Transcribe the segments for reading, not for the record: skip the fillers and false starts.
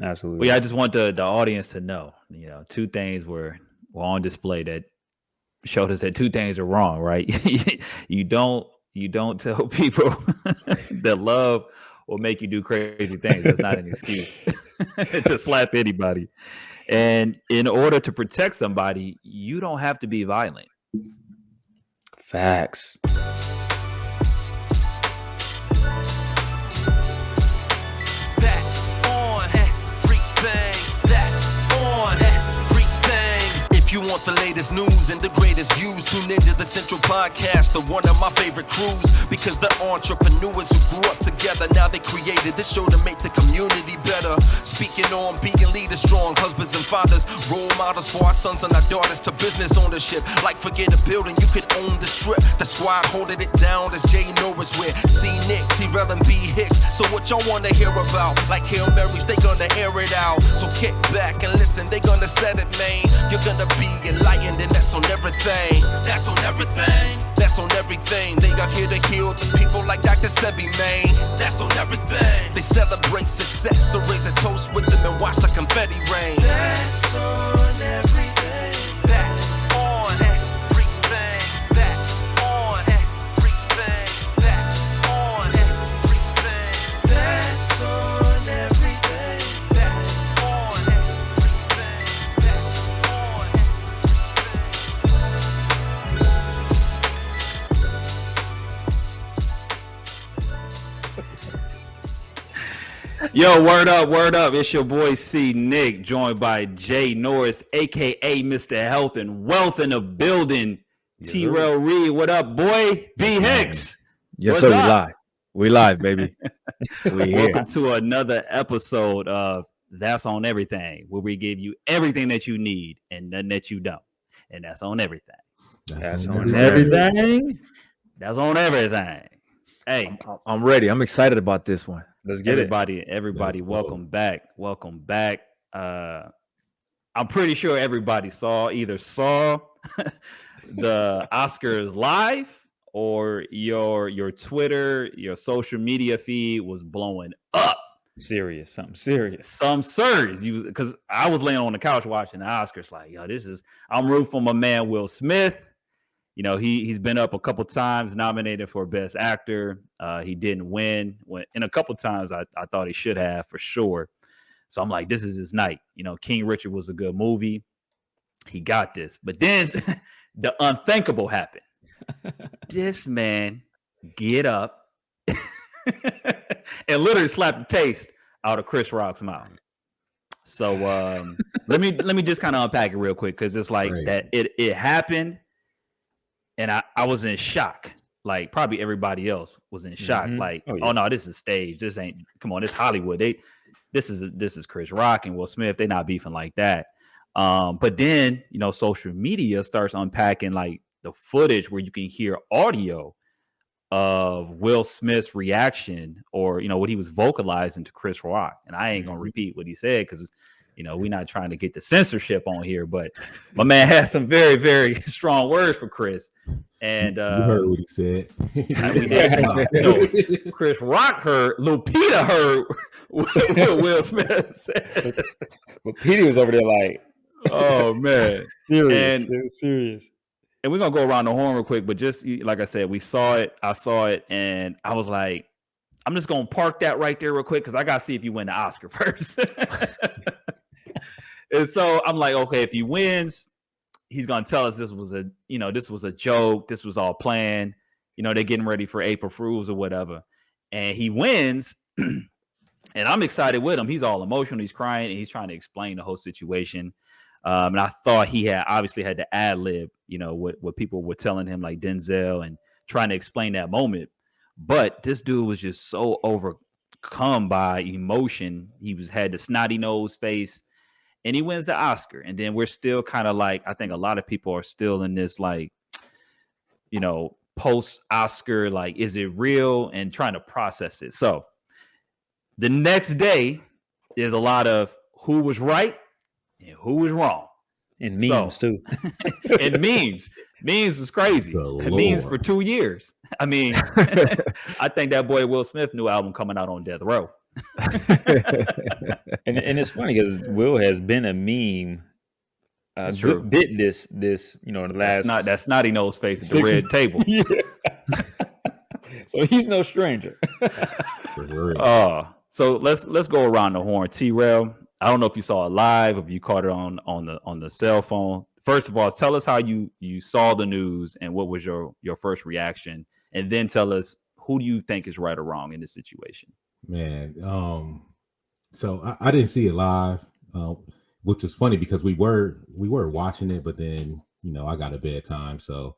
Absolutely. Well, yeah, I just want the audience to know, two things were on display that showed us that two things are wrong, right? you don't tell people that love will make you do crazy things. That's not an excuse to slap anybody. And in order to protect somebody, you don't have to be violent. Facts. You want the latest news and the greatest views, tune into the Central Podcast, the one of my favorite crews, because the entrepreneurs who grew up together, now they created this show to make the community better. Speaking on being leaders, strong husbands and fathers, role models for our sons and our daughters, to business ownership. Like forget a building, you could own the strip. The squad holding it down as Jay Norris with C. Nick, T. Rel and B. Hicks. So what y'all want to hear about? Like Hail Marys, they gonna air it out. So kick back and listen, they gonna set it, man. You're gonna be enlightened, and that's on everything. That's on everything. That's on everything. They are here to heal the people like Dr. Sebi, man. That's on everything. They celebrate success, so raise a toast with them and watch the confetti rain. That's on everything. That's on everything. That's on everything. That's on everything. That's on everything. That's on everything. That's on Yo, word up. It's your boy C. Nick, joined by Jay Norris, aka Mr. Health and Wealth in the building. T. Rel Reed, what up, boy? B. Hicks. Yes, what's sir. up? We live, baby. Welcome to another episode of That's on Everything, where we give you everything that you need and nothing that you don't. And that's on everything. That's on everything. That's on everything. Hey, I'm ready. I'm excited about this one. Let's get everybody, welcome back. Welcome back. I'm pretty sure everybody saw the Oscars live, or your Twitter, your social media feed was blowing up. Something serious. Because I was laying on the couch watching the Oscars, like, yo, I'm rooting for my man Will Smith. He's been up a couple times, nominated for Best Actor. He didn't win. And a couple times I thought he should have, for sure. So I'm like, this is his night. King Richard was a good movie. He got this. But then the unthinkable happened. This man get up and literally slap the taste out of Chris Rock's mouth. So let me just kind of unpack it real quick, because it's like that it happened. And I was in shock, like probably everybody else was in shock. Mm-hmm. Like, oh no, this is stage. This ain't. Come on, it's Hollywood. This is Chris Rock and Will Smith. They're not beefing like that. But then social media starts unpacking like the footage where you can hear audio of Will Smith's reaction, or what he was vocalizing to Chris Rock. And I ain't gonna repeat what he said, because we're not trying to get the censorship on here, but my man has some very, very strong words for Chris. And you heard what he said. Chris Rock heard, Lupita heard what Will Smith said. But Petey was over there like, oh man, serious. It was serious. And we're gonna go around the horn real quick, but just like I said, I saw it, and I was like, I'm just gonna park that right there real quick, because I gotta see if you win the Oscar first. And so I'm like, okay, if he wins, he's gonna tell us this was a joke, this was all planned, they're getting ready for April Fools or whatever. And he wins, and I'm excited with him. He's all emotional, he's crying, and he's trying to explain the whole situation. And I thought he obviously had to ad lib, what people were telling him, like Denzel, and trying to explain that moment. But this dude was just so overcome by emotion. He had the snotty nose face, and he wins the Oscar. And then we're still kind of like, I think a lot of people are still in this, like, post-Oscar, like, is it real, and trying to process it. So the next day, there's a lot of who was right and who was wrong. And memes, too. And memes. Memes was crazy. Memes for 2 years. I mean, I think that boy Will Smith new album coming out on Death Row. And it's funny because Will has been a meme. That's true. Bit this the last. That's snotty nose face at the red table. Yeah. So he's no stranger. So let's go around the horn. T-Rail, I don't know if you saw it live, if you caught it on the cell phone. First of all, tell us how you saw the news and what was your first reaction, and then tell us who do you think is right or wrong in this situation. Man, so I didn't see it live, which was funny because we were watching it, but then I got a bedtime, so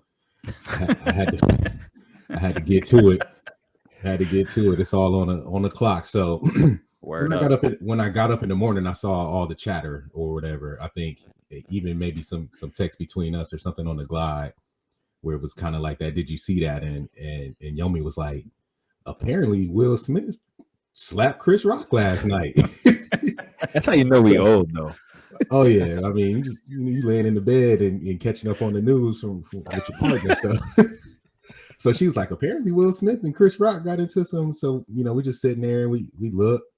I had to get to it. It's all on the clock. So when I got up in the morning, I saw all the chatter or whatever. I think even maybe some text between us or something on the glide where it was kind of like that. Did you see that? And Yomi was like, apparently Will Smith slapped Chris Rock last night. That's how you know we old though. Oh yeah, I mean, you laying in the bed and catching up on the news from with your partner. So she was like, apparently Will Smith and Chris Rock got into some. So we just sitting there and we looked.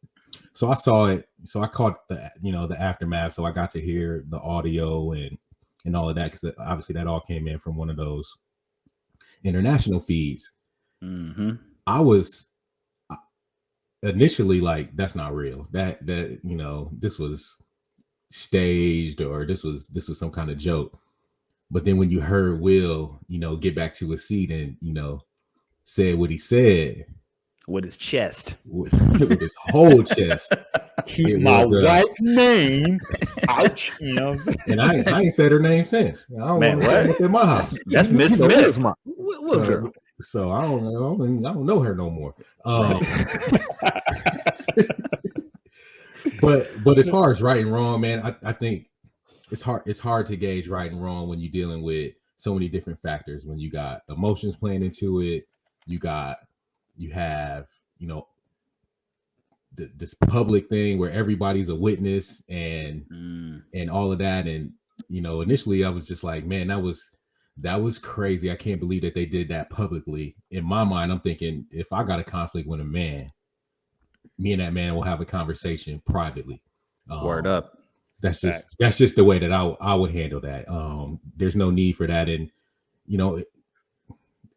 So I saw it. So I caught the aftermath. So I got to hear the audio and all of that because obviously that all came in from one of those international feeds. Mm-hmm. I was initially like, that's not real. That this was staged or this was some kind of joke. But then when you heard Will, get back to his seat and said what he said with his chest, with his whole chest, keep my wife's name out. And I ain't said her name since. I don't want to in my house. That's Miss Smith. So I don't know her no more. But as far as right and wrong, man, I think it's hard to gauge right and wrong when you're dealing with so many different factors. When you got emotions playing into it, you have this public thing where everybody's a witness and all of that. And initially I was just like, man, that was crazy. I can't believe that they did that publicly. In my mind, I'm thinking, if I got a conflict with a man, me and that man will have a conversation privately. Word up. That's just the way that I would handle that. There's no need for that. And I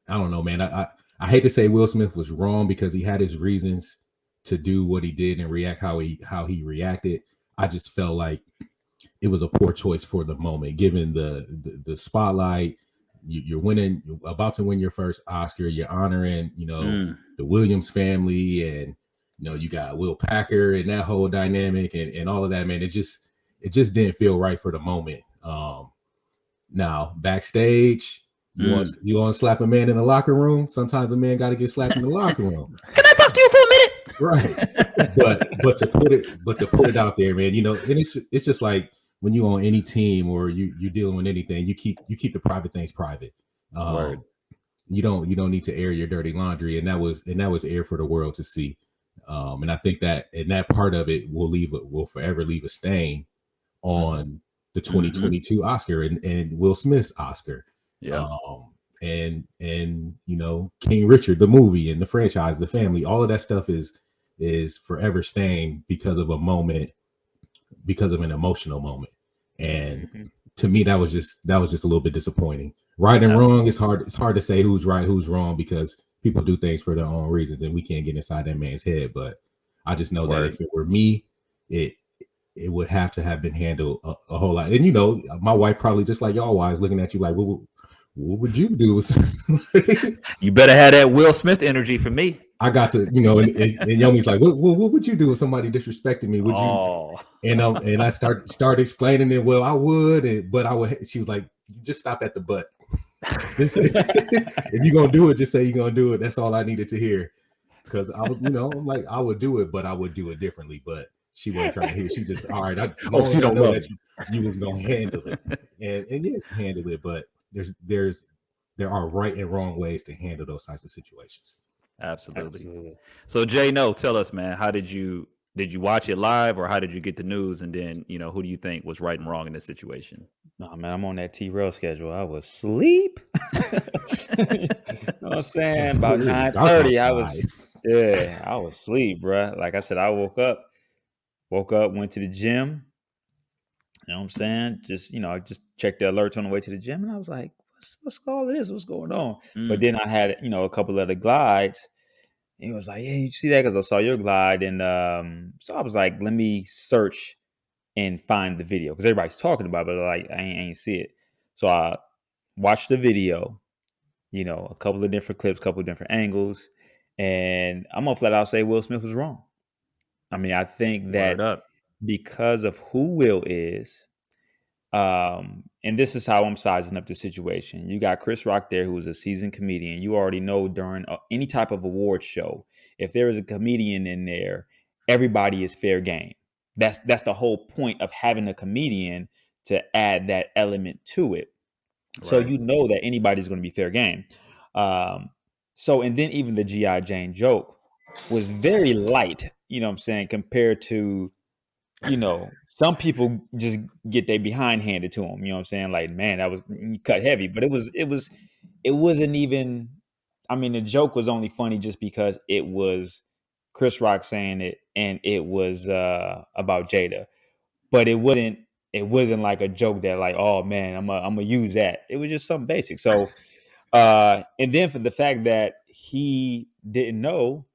don't know, man. I hate to say Will Smith was wrong because he had his reasons to do what he did and react how he reacted. I just felt like it was a poor choice for the moment, given the spotlight. You're about to win your first Oscar. You're honoring, the Williams family, and you got Will Packer and that whole dynamic and all of that, man. It just didn't feel right for the moment. Now backstage, you want to slap a man in the locker room. Sometimes a man got to get slapped in the locker room. Can I talk to you for a minute? Right. But to put it out there, man, and it's just like when you on any team or you're dealing with anything, you keep the private things private. Word. You don't need to air your dirty laundry, and that was air for the world to see. And I think that part of it will forever leave a stain on the 2022 Oscar and Will Smith's Oscar. Yeah. And King Richard, the movie and the franchise, the family, all of that stuff is forever stained because of a moment, because of an emotional moment. And to me, that was just a little bit disappointing. Right and wrong, it's hard to say who's right, who's wrong, because people do things for their own reasons and we can't get inside that man's head. But I just know that if it were me, it would have to have been handled a whole lot. And my wife probably just like y'all wives looking at you like, what would you do? You better have that Will Smith energy for me. I got to, and Yomi's like, what would you do if somebody disrespected me? Would you? And I start explaining it. Well, I would, but I would. She was like, just stop at the butt. If you're gonna do it, just say you're gonna do it. That's all I needed to hear. Because I was, I'm like, I would do it, but I would do it differently. But she wasn't trying to hear. She just, all right. She don't know that you was gonna handle it, and yeah, handle it. But there are right and wrong ways to handle those types of situations. Absolutely. So Jay, tell us, man, how did you watch it live, or how did you get the news? And then, who do you think was right and wrong in this situation? No, man, I'm on that T-Rail schedule. I was asleep. You know what I'm saying? About 9:30, Yeah, I was asleep, bro. Like I said, I woke up, went to the gym. You know what I'm saying? Just, I just checked the alerts on the way to the gym, and I was like, what's all of this? What's going on? But then I had, a couple of the glides. And he was like, yeah, you see that? Because I saw your glide. And so I was like, let me search and find the video. Because everybody's talking about it, but like, I ain't see it. So I watched the video, a couple of different clips, couple of different angles. And I'm going to flat out say Will Smith was wrong. I mean, I think that Word up. because of who Will is, and this is how I'm sizing up the situation. You got Chris Rock there, who is a seasoned comedian. You already know during any type of award show, if there is a comedian in there, everybody is fair game. That's the whole point of having a comedian, to add that element to it. So Right. you know that anybody's going to be fair game. And then even the G.I. Jane joke was very light, you know what I'm saying, compared to, some people just get their behind handed to them. You know what I'm saying? Like, man, that was cut heavy, but it wasn't even. I mean, the joke was only funny just because it was Chris Rock saying it, and it was about Jada, but it wasn't. It wasn't like a joke that, like, oh man, I'm gonna use that. It was just something basic. So, and then for the fact that he didn't know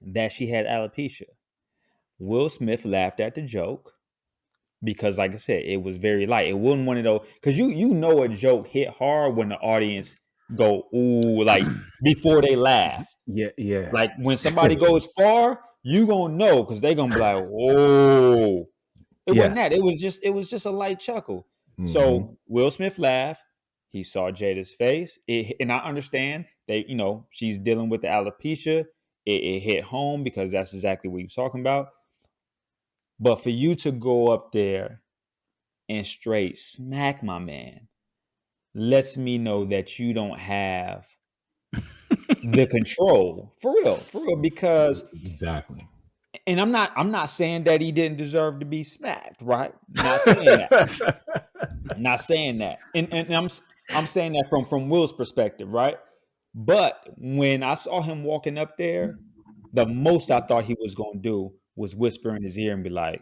that she had alopecia, Will Smith laughed at the joke because, like I said, it was very light. It wasn't one of those, because you know a joke hit hard when the audience go ooh, like before they laugh. Yeah. Like when somebody goes far, you gonna know because they gonna be like, whoa. It wasn't that. It was just a light chuckle. Mhm. So Will Smith laughed. He saw Jada's face, and I understand that she's dealing with the alopecia. It hit home because that's exactly what he was talking about. But for you to go up there and straight smack my man lets me know that you don't have the control for real, because Exactly. and I'm not saying that he didn't deserve to be smacked, right? Not saying that. Not saying that. And I'm saying that from Will's perspective, right? But when I saw him walking up there, the most I thought he was going to do was whisper in his ear and be like,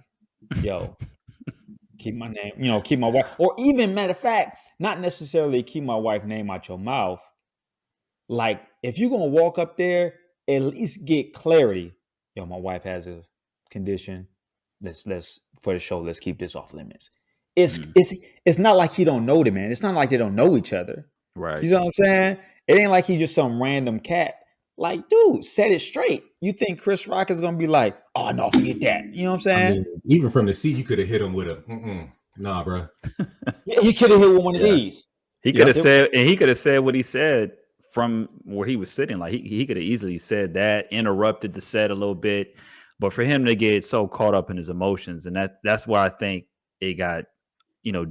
yo, keep my name, keep my wife, or even, matter of fact, not necessarily keep my wife's name out your mouth. Like, if you're gonna walk up there, at least get clarity. Yo, my wife has a condition. Let's for the show, let's keep this off limits. It's not like he don't know the man. It's not like they don't know each other. Right. You know what I'm saying? It ain't like he just some random cat. Like, dude, set it straight. You think Chris Rock is gonna be like, oh no, forget that? You know what I'm saying? I mean, even from the seat, you could have hit him with a nah, bro. Yeah, he could have hit with one of these. He could have said, and he could have said what he said from where he was sitting. Like he could have easily said that, interrupted the set a little bit, but for him to get so caught up in his emotions, and that's why I think it got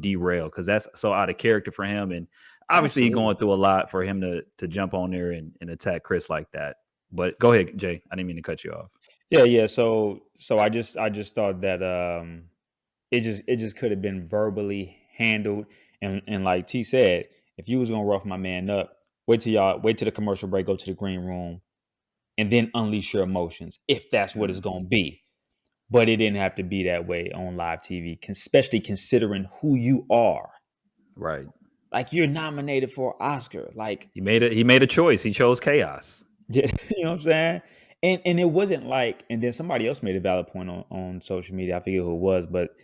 derailed, because that's so out of character for him, and obviously he's going through a lot for him to jump on there and attack Chris like that. But go ahead, Jay. I didn't mean to cut you off. Yeah. So I just thought that it just could have been verbally handled, and like T said, if you was gonna rough my man up, wait till the commercial break, go to the green room, and then unleash your emotions if that's what it's gonna be. But it didn't have to be that way on live TV, especially considering who you are. Right. Like, you're nominated for an Oscar. Like, he made a choice. He chose chaos. Yeah, you know what I'm saying? And it wasn't like, and then somebody else made a valid point on social media. I forget who it was, but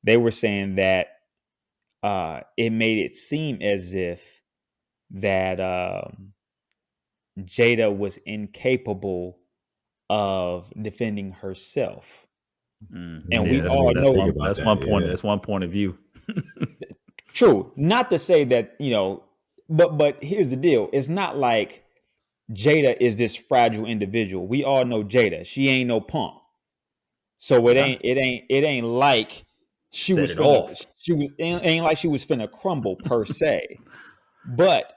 they were saying that it made it seem as if that Jada was incapable of defending herself. And we all know that's one point. That's one point of view. True. Not to say that, but here's the deal. It's not like Jada is this fragile individual. We all know Jada. She ain't no punk. So it ain't like she was ain't like she was finna crumble per se. But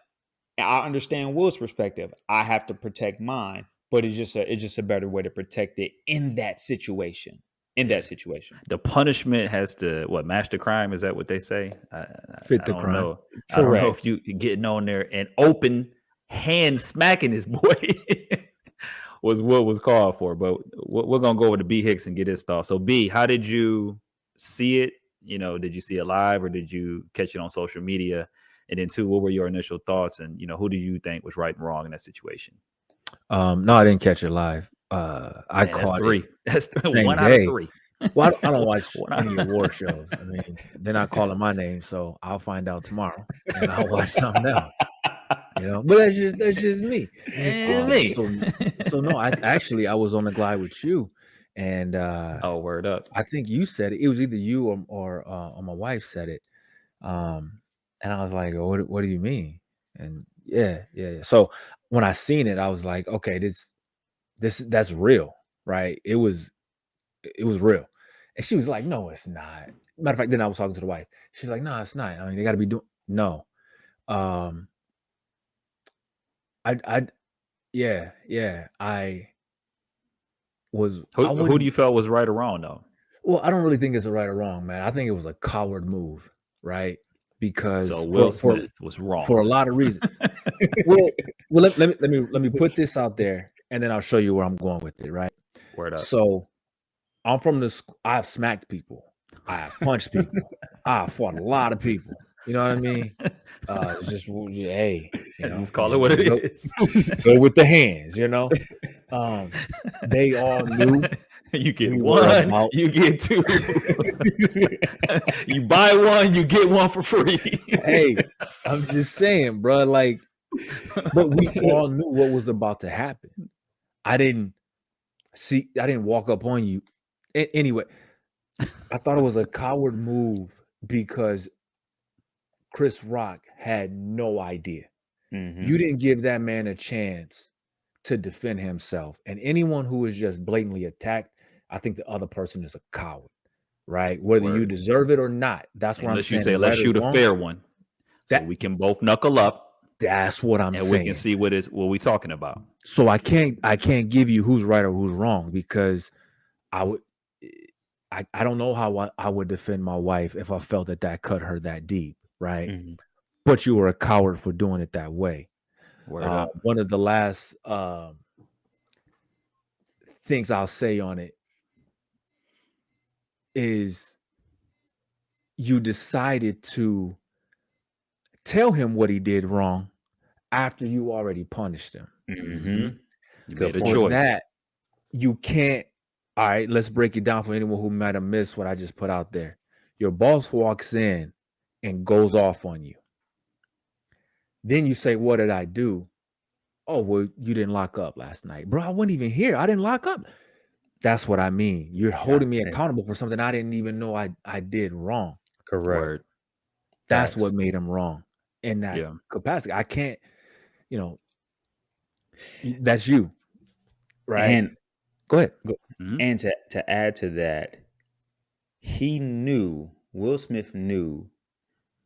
I understand Will's perspective. I have to protect mine, but it's just a better way to protect it in that situation. The punishment has to match the crime. Is that what they say? Fit the crime. Know. I don't know if you getting on there and open hand smacking this boy was what was called for. But we're gonna go over to B Hicks and get his thoughts. So B, how did you see it? You know, did you see it live or did you catch it on social media? And then 2, what were your initial thoughts? And you know, who do you think was right and wrong in that situation? No, I didn't catch it live. I caught 3. it. That's Same 1 out of day. 3. Well, I don't watch any award shows. I mean, they're not calling my name, so I'll find out tomorrow and I'll watch something else. You know, but that's just me. Me. So no, I was on the glide with you, and oh, word up. I think you said it. It was either you or my wife said it, and I was like, oh, what do you mean? And yeah. So when I seen it, I was like, okay, that's real, right? It was real. And she was like, no, it's not. Matter of fact, then I was talking to the wife. She's like, no, it's not. I mean, they got to be doing no. I was. Who do you felt was right or wrong though? Well, I don't really think it's a right or wrong, man. I think it was a coward move, right? Because so Will Smith was wrong for a lot of reasons. well, let me put this out there, and then I'll show you where I'm going with it, right? Word up. So I'm from this. I've smacked people. I have punched people. I fought a lot of people. You know what I mean? It's just hey, you know, just call it what it is. Go with the hands, you know. They all knew. You get one, you get 2. You buy one, you get one for free. Hey, I'm just saying, bro. Like, but we all knew what was about to happen. I didn't walk up on you. Anyway, I thought it was a coward move because Chris Rock had no idea. Mm-hmm. You didn't give that man a chance to defend himself. And anyone who is just blatantly attacked, I think the other person is a coward, right? Whether you deserve it or not. That's what I'm saying. You say, let's shoot a fair one. So we can both knuckle up. That's what I'm saying. And we can see what we're talking about. So I can't give you who's right or who's wrong because I don't know how I would defend my wife if I felt that cut her that deep, right? Mm-hmm. But you were a coward for doing it that way. One of the last things I'll say on it is you decided to tell him what he did wrong after you already punished him. Mm-hmm. You made a choice. That you can't. All right, let's break it down for anyone who might have missed what I just put out there. Your boss walks in and goes off on you. Then you say, what did I do? Oh, well, you didn't lock up last night. Bro, I wasn't even here. I didn't lock up. That's what I mean. You're holding me accountable for something I didn't even know I did wrong. Correct. That's what made him wrong in that capacity. I can't, that's you. Right. And go ahead. Mm-hmm. And to add to that, Will Smith knew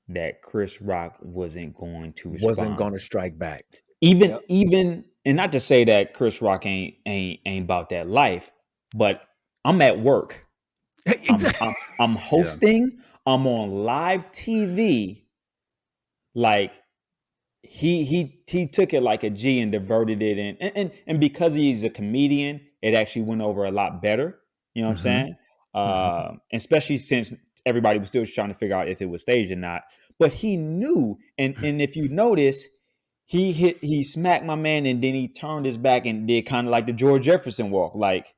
that Chris Rock wasn't going to respond. Wasn't going to strike back. Even, and not to say that Chris Rock ain't about that life, but I'm at work. Exactly. I'm hosting. Yeah. I'm on live TV. Like he took it like a G and diverted it, and because he's a comedian, it actually went over a lot better. You know what I'm saying? Especially since everybody was still trying to figure out if it was staged or not. But he knew, and if you notice, he smacked my man, and then he turned his back and did kind of like the George Jefferson walk, like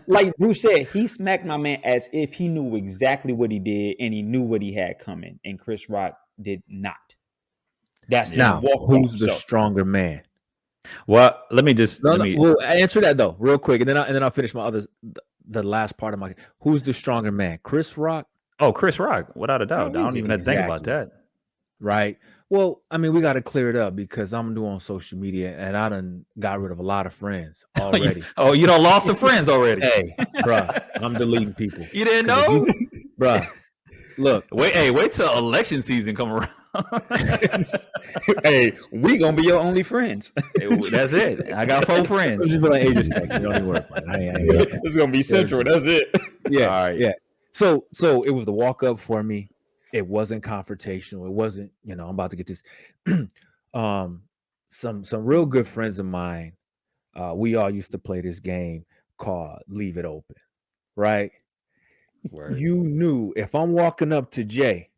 like Bruce said, he smacked my man as if he knew exactly what he did and he knew what he had coming, and Chris Rock did not. That's now who's the stronger man? Well, let me we'll answer that though real quick, and then I'll finish the last part of my. Who's the stronger man, Chris Rock? Oh, Chris Rock, without a doubt. I don't even have to think about that. Right. Well, I mean, we got to clear it up because I'm new on social media and I done got rid of a lot of friends already. You done lost some friends already. Hey, bro, I'm deleting people. You didn't know? Bro, look. Wait till election season come around. Hey, we gonna be your only friends. That's it. I got 4 friends. Just be like, hey, just text me. Don't even worry about it. It's gonna be central. That's it. Yeah. All right. Yeah. So it was the walk up for me. It wasn't confrontational. It wasn't, I'm about to get this. some real good friends of mine, we all used to play this game called Leave It Open, right? Word. You knew if I'm walking up to Jay,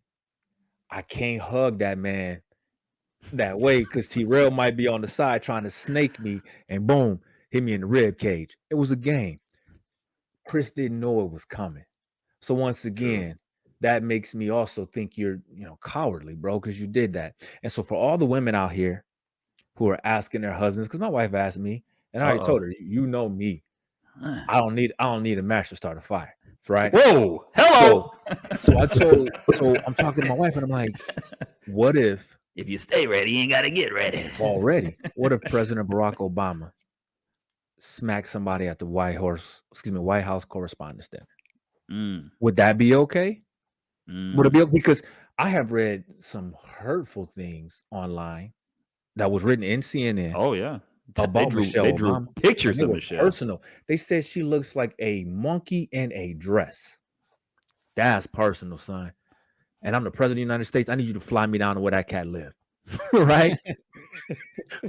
I can't hug that man that way because T-Rail might be on the side trying to snake me and boom, hit me in the rib cage. It was a game. Chris didn't know it was coming. So once again, that makes me also think you're, cowardly, bro, because you did that. And so for all the women out here who are asking their husbands, because my wife asked me, and I already told her, you know me, I don't need a match to start a fire, right? Whoa, hello. So I'm talking to my wife, and I'm like, what if you stay ready, you ain't got to get ready already? What if President Barack Obama smacked somebody at the White House Correspondents' Dinner? Would that be okay? Would it be okay? Because I have read some hurtful things online that was written in CNN. Oh yeah, about Michelle they drew Obama. pictures of Michelle. Personal. They said she looks like a monkey in a dress. That's personal, son. And I'm the president of the United States. I need you to fly me down to where that cat live. Right?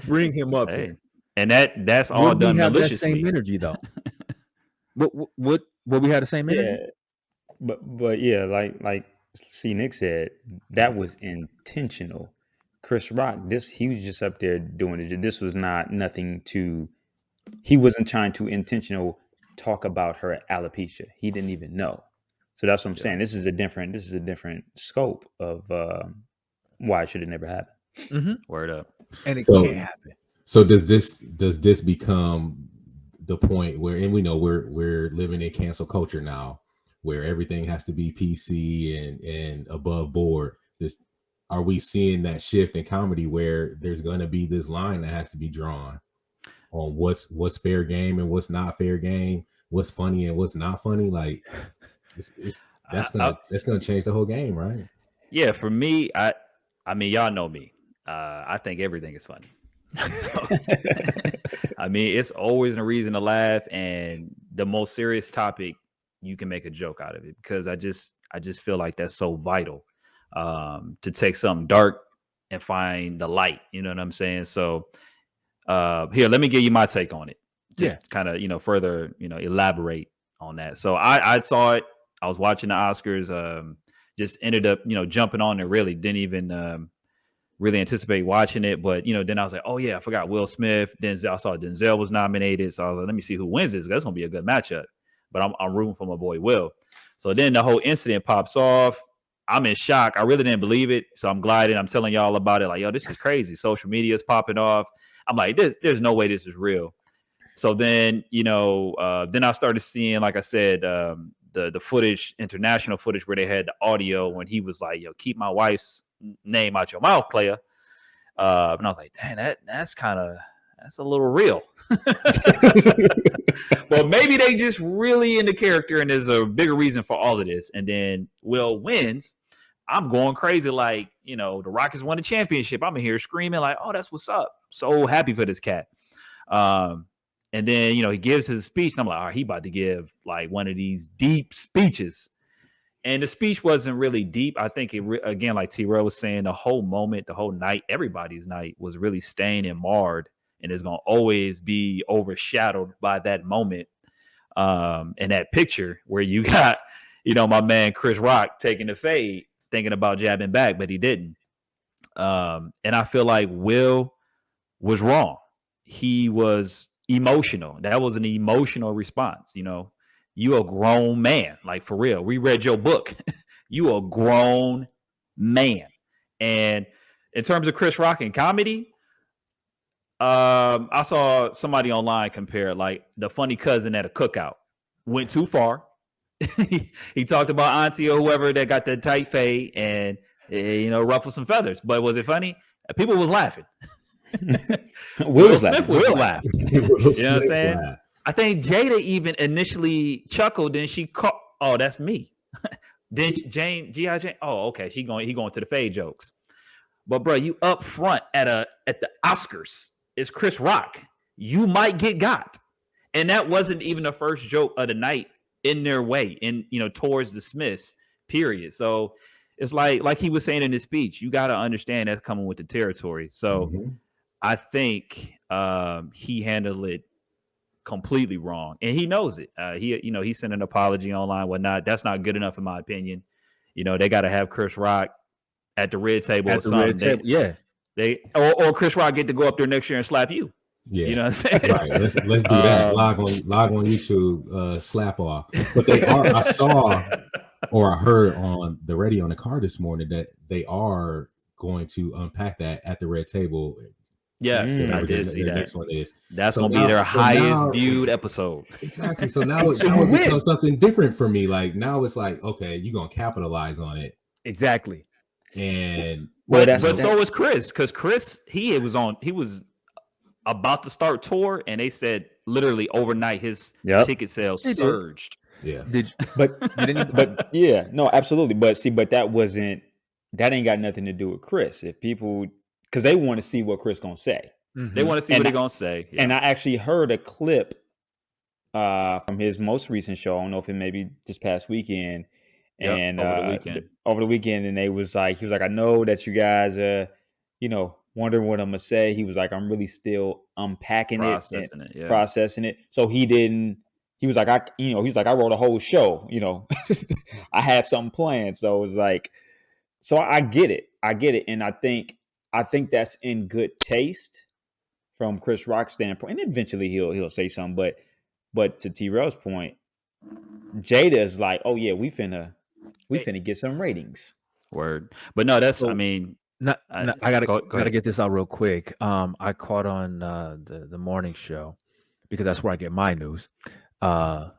Bring him up here. And that's all done maliciously. That same energy though. What we had the same energy? But yeah, like C Nick said, that was intentional. Chris Rock, he was just up there doing it. This was he wasn't trying to intentional talk about her alopecia. He didn't even know. So that's what I'm saying. This is a different scope of why it should have never happened. Mm-hmm. Word up. And it can't happen. So does this become the point where, and we know we're living in cancel culture now, where everything has to be PC and above board? Are we seeing that shift in comedy where there's going to be this line that has to be drawn on what's fair game and what's not fair game, what's funny and what's not funny? Like that's gonna change the whole game, right? Yeah, for me, I mean, y'all know me. I think everything is funny. So, I mean, it's always a reason to laugh, and the most serious topic, you can make a joke out of it, because I just feel like that's so vital, to take something dark and find the light. You know what I'm saying? So here, let me give you my take on it. Just kind of, further, elaborate on that. So I saw it. I was watching the Oscars, just ended up, jumping on it. Really didn't even really anticipate watching it. But, then I was like, oh yeah, I forgot Will Smith. Denzel, I saw Denzel was nominated. So I was like, let me see who wins this. That's going to be a good matchup. But I'm rooting for my boy Will. So then the whole incident pops off. I'm in shock. I really didn't believe it. So I'm gliding. I'm telling y'all about it. Like, yo, this is crazy. Social media is popping off. I'm like, there's no way this is real. So then, then I started seeing, like I said, the footage, international footage, where they had the audio when he was like, yo, keep my wife's name out your mouth, player. And I was like, dang, that's a little real. But maybe they just really in the character, and there's a bigger reason for all of this. And then Will wins. I'm going crazy. Like, the Rockets won the championship. I'm in here screaming like, oh, that's what's up. So happy for this cat. And then, he gives his speech, and I'm like, all right, he about to give like one of these deep speeches. And the speech wasn't really deep. I think again, like T-Rail was saying, the whole moment, the whole night, everybody's night was really stained and marred, and is going to always be overshadowed by that moment. And that picture where you got, my man Chris Rock taking the fade, thinking about jabbing back, but he didn't. And I feel like Will was wrong. He was emotional. That was an emotional response. You a grown man, like for real. We read your book. You a grown man. And in terms of Chris Rock and comedy, I saw somebody online compare like the funny cousin at a cookout. Went too far. He talked about auntie or whoever that got the tight fade and, ruffled some feathers. But was it funny? People was laughing. Will Smith was laughing. You know what I'm saying? Laughed. I think Jada even initially chuckled, and she caught, oh, that's me. Then G.I. Jane, oh, okay, he going to the fade jokes. But bro, you up front at the Oscars is Chris Rock. You might get got. And that wasn't even the first joke of the night in their way, towards the Smiths, period. So it's like he was saying in his speech, you got to understand that's coming with the territory. So I think he handled it completely wrong, and he knows it. He sent an apology online, whatnot. That's not good enough, in my opinion. They got to have Chris Rock at the red table or something. Or Chris Rock get to go up there next year and slap you. Yeah, you know what I'm saying? Right. Let's do that live on YouTube. Slap off. But they are. I saw or I heard on the radio in the car this morning that they are going to unpack that at the red table. Yes, I did see that. Next one is. That's going to be their highest viewed episode. Exactly. So now it becomes something different for me. Like now it's like, okay, you're going to capitalize on it. Exactly. And but so was Chris, because Chris, he was about to start tour, and they said literally overnight his ticket sales surged. Yeah. But yeah, no, absolutely. But that ain't got nothing to do with Chris. If people, because they want to see what Chris gonna say. Mm-hmm. They want to see what he's gonna say. Yeah. And I actually heard a clip from his most recent show. I don't know if it maybe this past weekend. And over the weekend, and he was like, I know that you guys are, wondering what I'm gonna say. He was like, I'm really still unpacking processing it. So he was like, I wrote a whole show, I had something planned. So it was like, so I get it. And I think that's in good taste from Chris Rock's standpoint. And eventually he'll say something, but to T-Rail's point, Jada is like, oh yeah, we finna get some ratings. Word. But no, that's, I gotta get this out real quick. I caught on the morning show, because that's where I get my news, or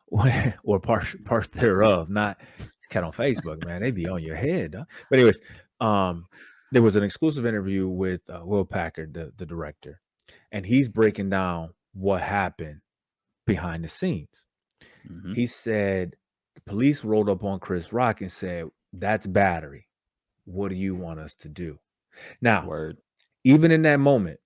parts thereof. Not cat on Facebook, man. They be on your head. Huh? But anyways, there was an exclusive interview with Will Packard, the director, and he's breaking down what happened behind the scenes. Mm-hmm. He said the police rolled up on Chris Rock and said, "That's battery. What do you want us to do?" Now, even in that moment,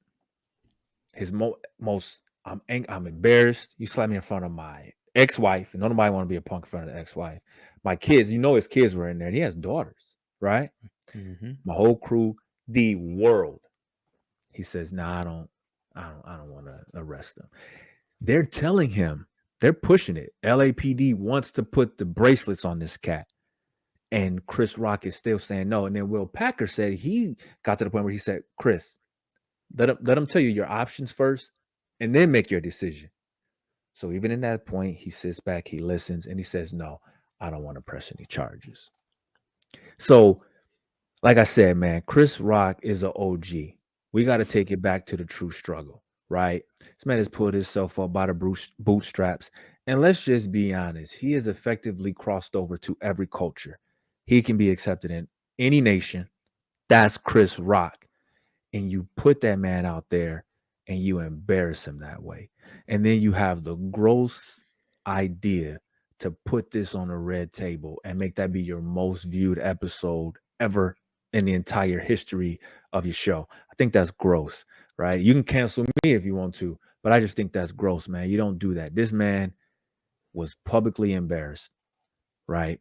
his most I'm embarrassed. You slapped me in front of my ex-wife, and nobody want to be a punk in front of the ex-wife. My kids, his kids were in there, and he has daughters, right? Mm-hmm. My whole crew, the world. He says, "Nah, I don't want to arrest them." They're telling him, they're pushing it. LAPD wants to put the bracelets on this cat. And Chris Rock is still saying no. And then Will Packard said he got to the point where he said, "Chris, let him tell you your options first and then make your decision." So even in that point, he sits back, he listens, and he says, "No, I don't want to press any charges." So, like I said, man, Chris Rock is an OG. We got to take it back to the true struggle, right? This man has pulled himself up by the bootstraps. And let's just be honest, he has effectively crossed over to every culture. He can be accepted in any nation. That's Chris Rock. And you put that man out there and you embarrass him that way. And then you have the gross idea to put this on a red table and make that be your most viewed episode ever in the entire history of your show. I think that's gross, right? You can cancel me if you want to, but I just think that's gross, man. You don't do that. This man was publicly embarrassed, right?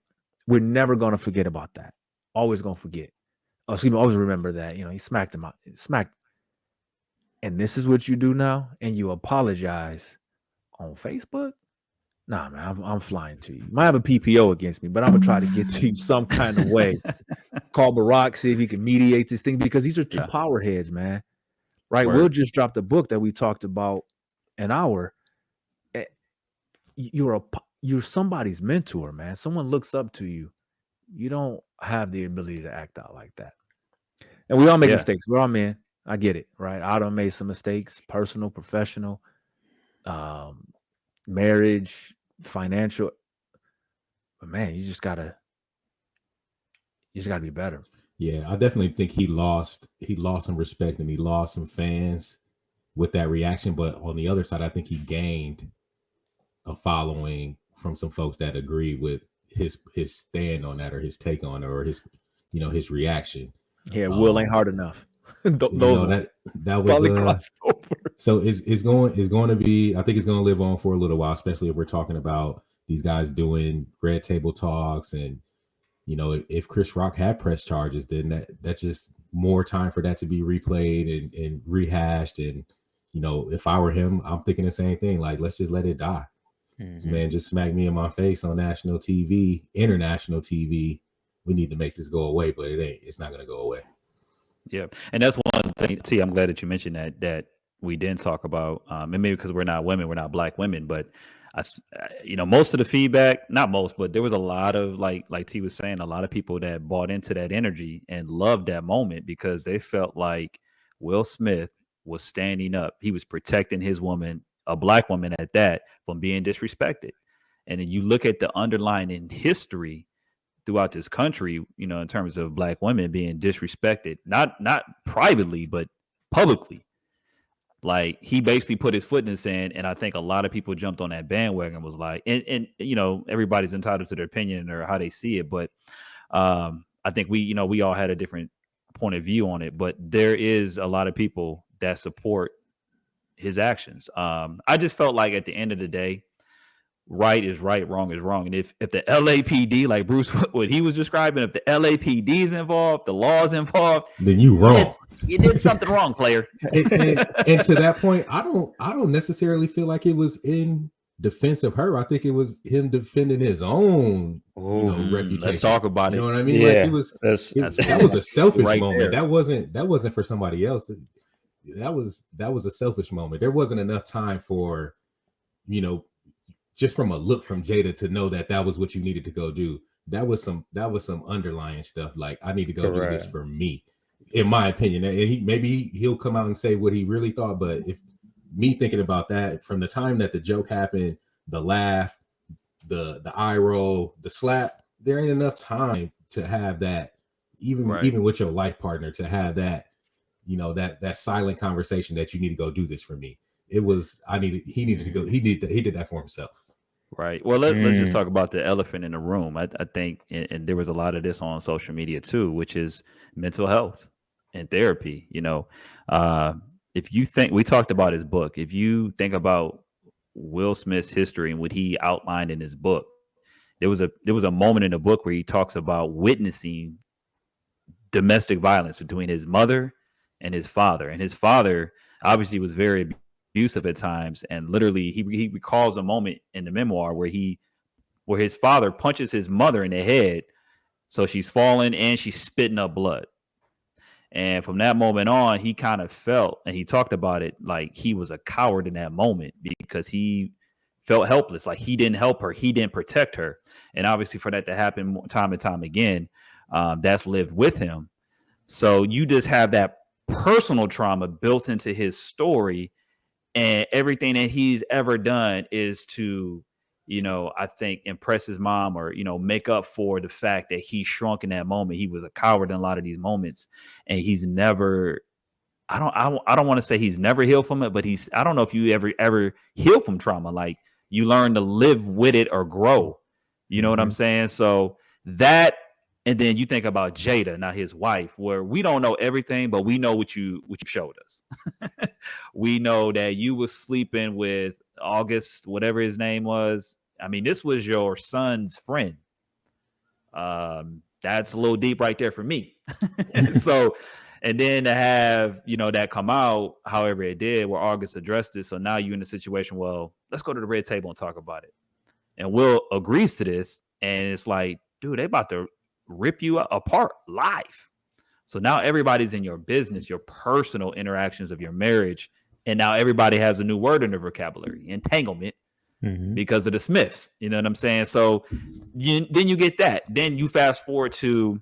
We're never going to forget about that. Always going to forget. Always remember that. He smacked him out. And this is what you do now? And you apologize on Facebook? Nah, man, I'm flying to you. You might have a PPO against me, but I'm going to try to get to you some kind of way. Call Barack, see if he can mediate this thing, because these are two power heads, man. Right? We'll just drop the book that we talked about an hour. You're somebody's mentor, man. Someone looks up to you. You don't have the ability to act out like that. And we all make mistakes. We're all men. I get it, right? I done made some mistakes, personal, professional, marriage, financial. But man, you just gotta be better. Yeah, I definitely think he lost some respect and he lost some fans with that reaction. But on the other side, I think he gained a following from some folks that agree with his stand on that, or his take on it, or his his reaction. Yeah, Will ain't hard enough. That was so it's going to be, I think it's going to live on for a little while, especially if we're talking about these guys doing red table talks. And if Chris Rock had press charges, then that just more time for that to be replayed and rehashed. And if I were him, I'm thinking the same thing. Like, let's just let it die. This man just smacked me in my face on national TV, international TV. We need to make this go away, but it's not going to go away. Yeah. And that's one thing, T, I'm glad that you mentioned that we didn't talk about, and maybe because we're not women, we're not Black women, but most of the feedback, not most, but there was a lot of, like T was saying, a lot of people that bought into that energy and loved that moment because they felt like Will Smith was standing up. He was protecting his woman, a Black woman at that, from being disrespected. And then you look at the underlying history throughout this country, in terms of Black women being disrespected, not privately, but publicly. Like, he basically put his foot in the sand, and I think a lot of people jumped on that bandwagon and was like, and everybody's entitled to their opinion or how they see it, but I think we all had a different point of view on it, but there is a lot of people that support his actions. I just felt like at the end of the day, right is right, wrong is wrong. And if the LAPD, like Bruce, what he was describing, if the LAPD is involved, the law is involved, then you wrong. You did something wrong, player. and to that point, I don't necessarily feel like it was in defense of her. I think it was him defending his own reputation. Let's talk about it. You know what I mean? Yeah, like that was a selfish right moment. there. That wasn't for somebody else. That was a selfish moment. There wasn't enough time for, just from a look from Jada to know that was what you needed to go do. That was some underlying stuff. Like, I need to go do this for me, in my opinion. And maybe he'll come out and say what he really thought. But if me thinking about that, from the time that the joke happened, the laugh, the eye roll, the slap, there ain't enough time to have that, even with your life partner, to have that, that silent conversation that you need to go do this for me. He needed to go. He did that for himself. Right. Well, let's just talk about the elephant in the room. I think, and there was a lot of this on social media too, which is mental health and therapy. If you think, we talked about his book, if you think about Will Smith's history and what he outlined in his book, there was a moment in the book where he talks about witnessing domestic violence between his mother and his father. And his father obviously was very abusive at times, and literally he recalls a moment in the memoir where his father punches his mother in the head, so she's falling and she's spitting up blood. And from that moment on, he kind of felt, and he talked about it, like he was a coward in that moment because he felt helpless. Like, he didn't help her, he didn't protect her. And obviously for that to happen time and time again, that's lived with him. So you just have that personal trauma built into his story. And everything that he's ever done is to, I think, impress his mom or, make up for the fact that he shrunk in that moment. He was a coward in a lot of these moments, and he's never, I don't want to say he's never healed from it, but I don't know if you ever heal from trauma. Like, you learn to live with it or grow. You know what I'm saying? So that, and then you think about Jada, now his wife, where we don't know everything, but we know what you showed us. We know that you was sleeping with August, whatever his name was. I mean, this was your son's friend. That's a little deep right there for me. So, and then to have, that come out, however it did, where August addressed it. So now you're in a situation, well, let's go to the red table and talk about it. And Will agrees to this. And it's like, dude, they about to rip you apart live. So now everybody's in your business, your personal interactions of your marriage. And now everybody has a new word in their vocabulary, entanglement, because of the Smiths. You know what I'm saying? So then you get that. Then you fast forward to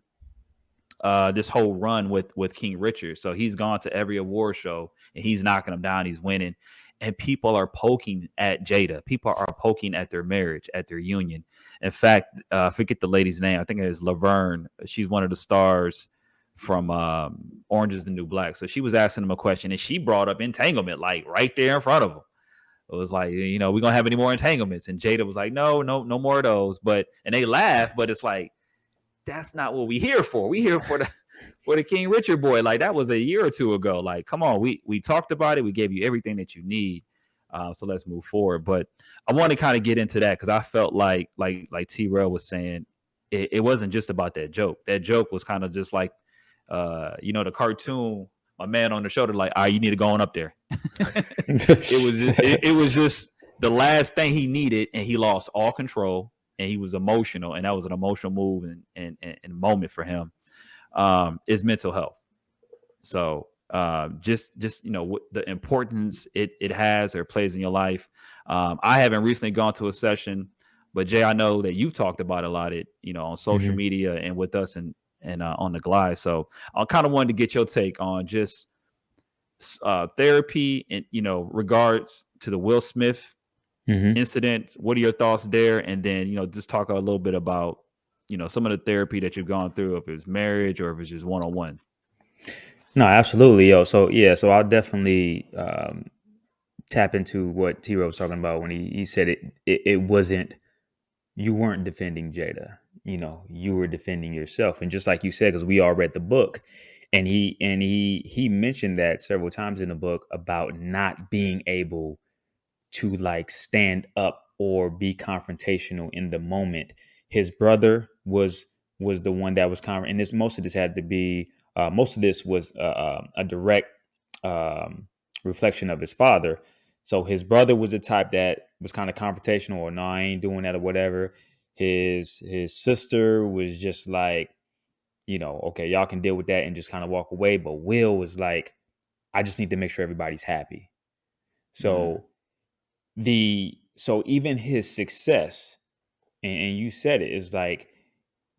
this whole run with King Richard. So he's gone to every award show and he's knocking them down. He's winning. And people are poking at Jada. People are poking at their marriage, at their union. In fact, I forget the lady's name. I think it is Laverne. She's one of the stars from Orange is the New Black. So she was asking him a question, and she brought up entanglement, like right there in front of him. It was like, we're going to have any more entanglements? And Jada was like, no more of those. And they laughed, but it's like, that's not what we here for. We here for the King Richard boy. Like, that was a year or two ago. Like, come on, we talked about it. We gave you everything that you need. So let's move forward. But I want to kind of get into that because I felt like T-Rail was saying, it wasn't just about that joke. That joke was kind of just like the cartoon, my man on the shoulder, like, all right, you need to go on up there. it was just the last thing he needed, and he lost all control, and he was emotional, and that was an emotional move and moment for him. Is mental health. So just what the importance it has or plays in your life. I haven't recently gone to a session, but Jay, I know that you've talked about a lot on social media and with us and on the glide. So I kind of wanted to get your take on just therapy and regards to the Will Smith incident. What are your thoughts there? And then just talk a little bit about some of the therapy that you've gone through, if it was marriage or if it's just one-on-one. No, absolutely, yo. So I'll definitely tap into what T-Ro was talking about when he said it wasn't, you weren't defending Jada, you were defending yourself. And just like you said, because we all read the book, and he mentioned that several times in the book about not being able to like stand up or be confrontational in the moment. His brother was the one that was and most of this had to be most of this was a direct reflection of his father. So his brother was the type that was kind of confrontational, or no, I ain't doing that or whatever. His sister was just like, okay, y'all can deal with that and just kind of walk away. But Will was like, I just need to make sure everybody's happy. So so even his success, and you said it, is like,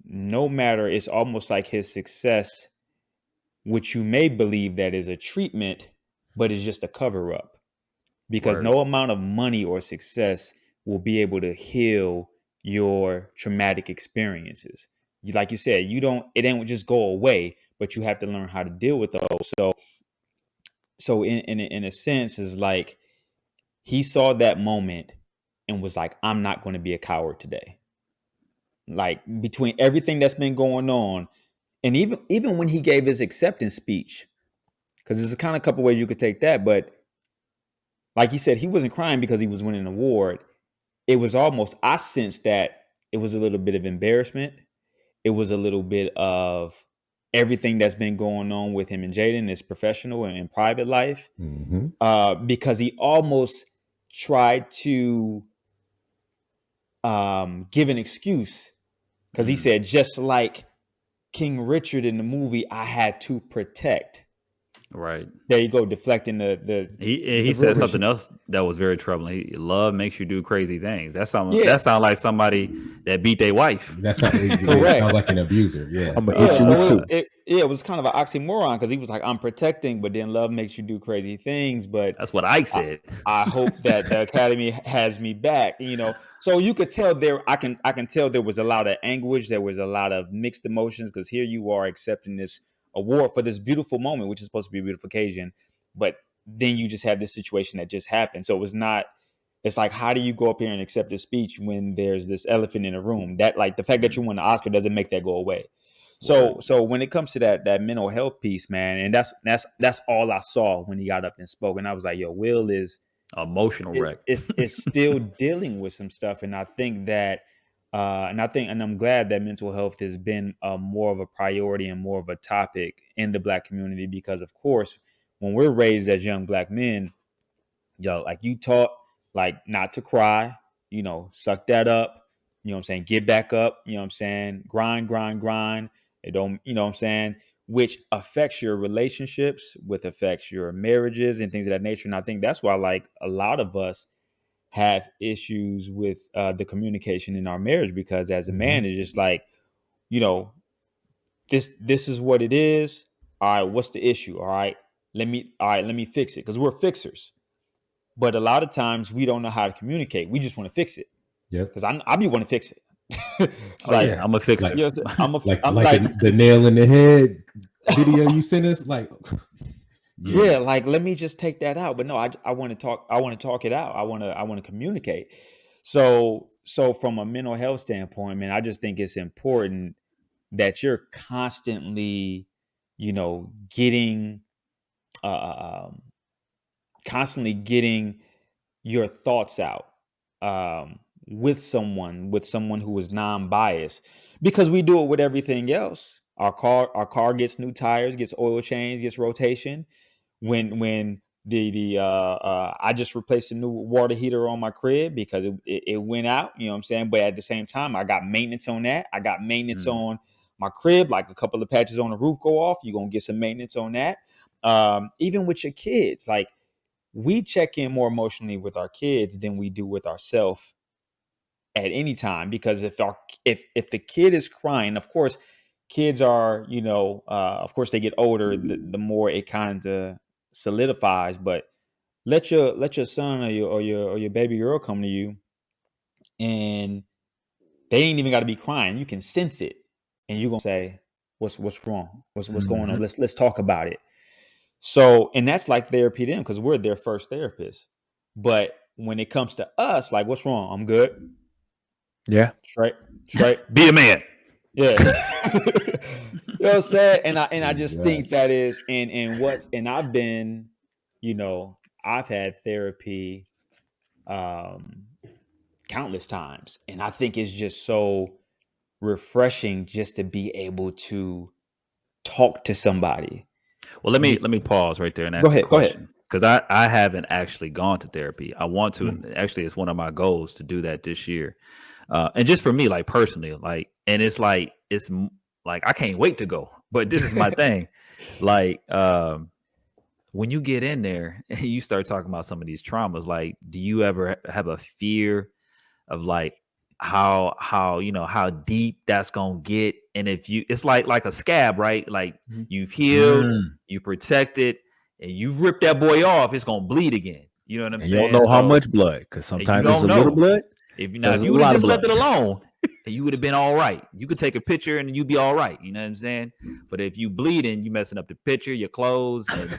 no matter, it's almost like his success, which you may believe that is a treatment, but it's just a cover up, because no amount of money or success will be able to heal your traumatic experiences. Like you said, it ain't just go away, but you have to learn how to deal with those. So in a sense, is like, he saw that moment and was like, I'm not going to be a coward today. Like, between everything that's been going on, and even when he gave his acceptance speech, because there's a kind of couple ways you could take that, but like he said, he wasn't crying because he was winning an award. It was almost, I sensed that it was a little bit of embarrassment. It was a little bit of everything that's been going on with him and Jaden, his professional and private life, because he almost tried to give an excuse, because he said, just like King Richard in the movie, I had to protect. Right. There you go, deflecting he said something else that was very troubling. Love makes you do crazy things. That sounds like somebody that beat their wife. That sounds like an abuser. Yeah. I'm gonna hit you too. It was kind of an oxymoron, because he was like, I'm protecting, but then love makes you do crazy things. But that's what Ike said. I hope that the Academy has me back. So you could tell there. I can tell there was a lot of anguish. There was a lot of mixed emotions, because here you are accepting this award for this beautiful moment, which is supposed to be a beautiful occasion, but then you just have this situation that just happened. So it's like, how do you go up here and accept a speech when there's this elephant in the room? That, like, the fact that you won the Oscar doesn't make that go away. So when it comes to that mental health piece, man, and that's all I saw when he got up and spoke, and I was like, yo, Will is emotional wreck. It's still dealing with some stuff, and I think that and I'm glad that mental health has been more of a priority and more of a topic in the Black community, because, of course, when we're raised as young Black men, like, you taught, like, not to cry, suck that up, what I'm saying, get back up, what I'm saying, grind. It don't, what I'm saying, which affects your relationships, which affects your marriages and things of that nature. And I think that's why, like, a lot of us have issues with the communication in our marriage, because as a man, it's just like, this is what it is. All right, what's the issue? All right, let me fix it, because we're fixers. But a lot of times we don't know how to communicate. We just want to fix it. Yeah, because I be want to fix it. I'm gonna fix it. Like the nail in the head video you sent us. Like, like, let me just take that out. But no, I want to talk. I want to talk it out. I want to communicate. So from a mental health standpoint, man, I just think it's important that you're constantly, getting your thoughts out with someone who is non-biased, because we do it with everything else. Our car gets new tires, gets oil change, gets rotation. When I just replaced a new water heater on my crib because it went out, you know what I'm saying? But at the same time, I got maintenance on that. I got maintenance on my crib, like a couple of patches on the roof go off. You're going to get some maintenance on that. Even with your kids, like we check in more emotionally with our kids than we do with ourselves at any time, because if the kid is crying, of course, kids are, of course they get older, the more it kind of solidifies. But let your son or your baby girl come to you, and they ain't even got to be crying. You can sense it, and you're gonna say, what's wrong? What's going on? Let's talk about it. So, and that's like therapy to them, because we're their first therapist. But when it comes to us, like, what's wrong? I'm good. Yeah. Straight. Be a man. Yeah. You know what I'm saying? And I just think that is, and I've been, I've had therapy countless times. And I think it's just so refreshing just to be able to talk to somebody. Well, let me pause right there and ask Go a ahead. question, because I haven't actually gone to therapy. I want to, and actually, it's one of my goals to do that this year. And just for me, like personally, like, and it's like I can't wait to go. But this is my thing, like, when you get in there and you start talking about some of these traumas, like, do you ever have a fear of like how deep that's gonna get? And if it's like a scab, right? Like you've healed, you protected, and you've ripped that boy off, it's gonna bleed again. You know what I'm And saying? you don't know how much blood, because sometimes you it's don't a little know. blood. If you There's a would have lot of just left it blood. alone, you would have been all right. You could take a picture and you'd be all right. You know what I'm saying? But if you bleeding, you messing up the picture, your clothes, and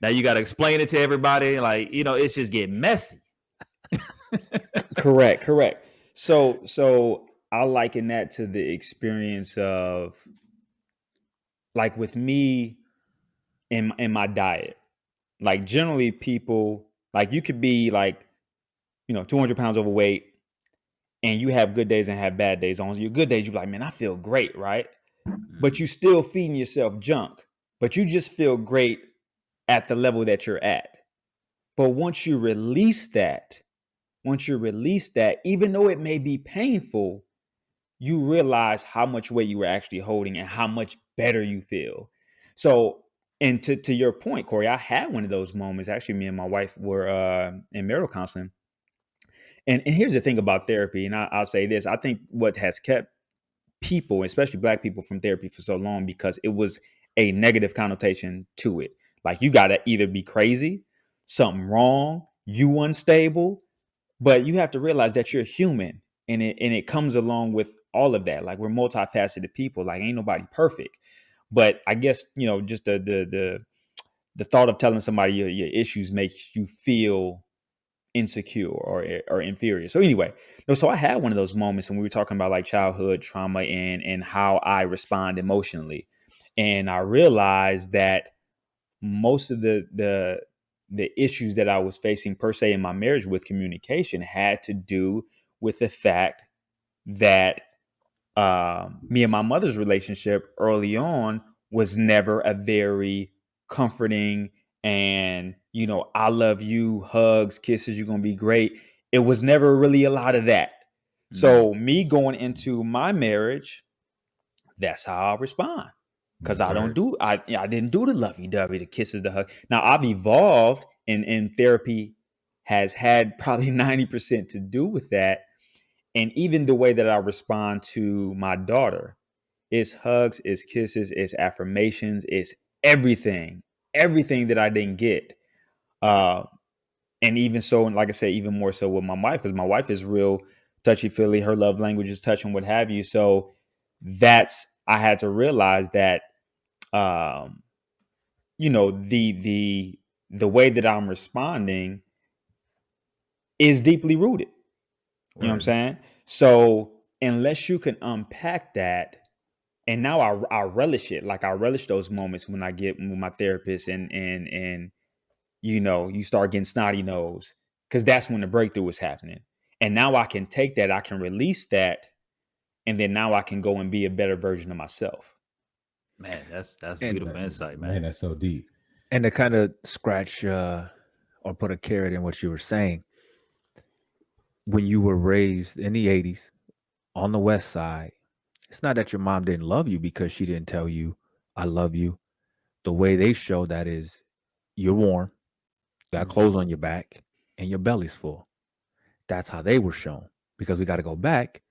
now you got to explain it to everybody. Like, it's just getting messy. Correct. So I liken that to the experience of, like, with me in my diet. Like, generally people, like, you could be like, 200 pounds overweight, and you have good days and have bad days. On your good days, you're like, man, I feel great, right? But you still feeding yourself junk, but you just feel great at the level that you're at. But once you release that, even though it may be painful, you realize how much weight you were actually holding and how much better you feel. So, and to your point, Corey, I had one of those moments. Actually, me and my wife were in marital counseling. And here's the thing about therapy, and I'll say this. I think what has kept people, especially Black people, from therapy for so long, because it was a negative connotation to it. Like, you got to either be crazy, something wrong, you unstable, but you have to realize that you're human, and it comes along with all of that. Like, we're multifaceted people. Like, ain't nobody perfect. But I guess, just the thought of telling somebody your issues makes you feel insecure or inferior. So anyway, so I had one of those moments, and we were talking about like childhood trauma and how I respond emotionally. And I realized that most of the issues that I was facing per se in my marriage with communication had to do with the fact that me and my mother's relationship early on was never a very comforting and, I love you, hugs, kisses, you're going to be great. It was never really a lot of that. So me going into my marriage, that's how I respond. Because I didn't do the lovey-dovey, the kisses, the hug. Now I've evolved, and therapy has had probably 90% to do with that. And even the way that I respond to my daughter is hugs, is kisses, is affirmations, is everything that I didn't get. And even so, and like I said, even more so with my wife, because my wife is real touchy-feely. Her love language is touch and what have you. So I had to realize that, the way that I'm responding is deeply rooted. You know what I'm saying? So unless you can unpack that, and now I relish it. Like, I relish those moments when I get with my therapist, and you start getting snotty nose, because that's when the breakthrough is happening. And now I can take that, I can release that, and then now I can go and be a better version of myself. Man, that's And beautiful insight, man. Man, that's so deep. and to kind of scratch or put a carrot in what you were saying, when you were raised in the 80s on the West Side, it's not that your mom didn't love you because she didn't tell you, I love you. The way they show that is you're warm, you got clothes on your back, and your belly's full. That's how they were shown because we got to go back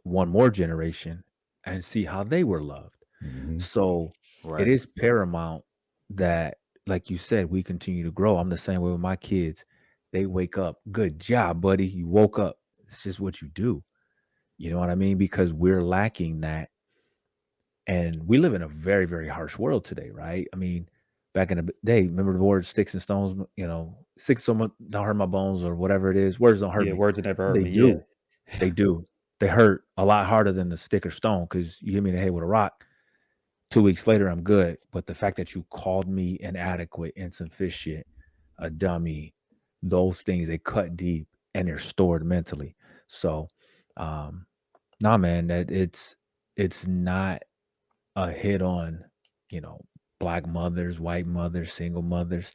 one more generation and see how they were loved. Mhm. So it Right. is paramount that, like you said, we continue to grow. I'm the same way with my kids. They wake up, good job, buddy. You woke up. It's just what you do. You know what I mean? Because we're lacking that. And we live in a very, very harsh world today, right? I mean, back in the day, remember the word sticks and stones, sticks don't hurt my bones or whatever it is. Words don't hurt Yeah, me. words that never hurt They me. Yeah. do. They do. They hurt a lot harder than the stick or stone because you hit me in the head with a rock. 2 weeks later, I'm good. But the fact that you called me inadequate, insufficient, a dummy, those things, they cut deep and they're stored mentally. So, um, nah, man, that it's not a hit on, you know, black mothers, white mothers, single mothers.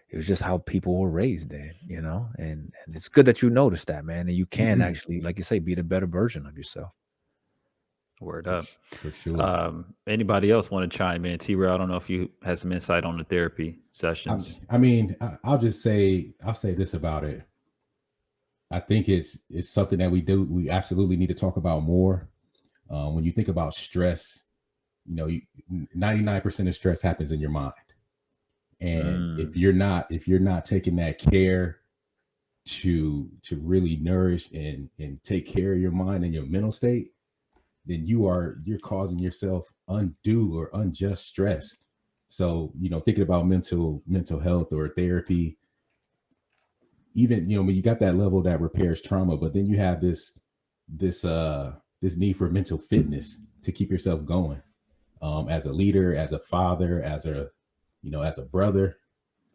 It was just how people were raised then, and it's good that you noticed that, man. And you can actually, like you say, be the better version of yourself. Word up. For sure. Anybody else want to chime in? T-Rail, I don't know if you had some insight on the therapy sessions. I mean, I'll say this about it. I think it's something that we absolutely need to talk about more. When you think about stress, 99% of stress happens in your mind. And if you're not taking that care to really nourish and take care of your mind and your mental state, then you're causing yourself undue or unjust stress. So, thinking about mental health or therapy, even, when you got that level that repairs trauma, but then you have this need for mental fitness to keep yourself going. As a leader, as a father, as a brother,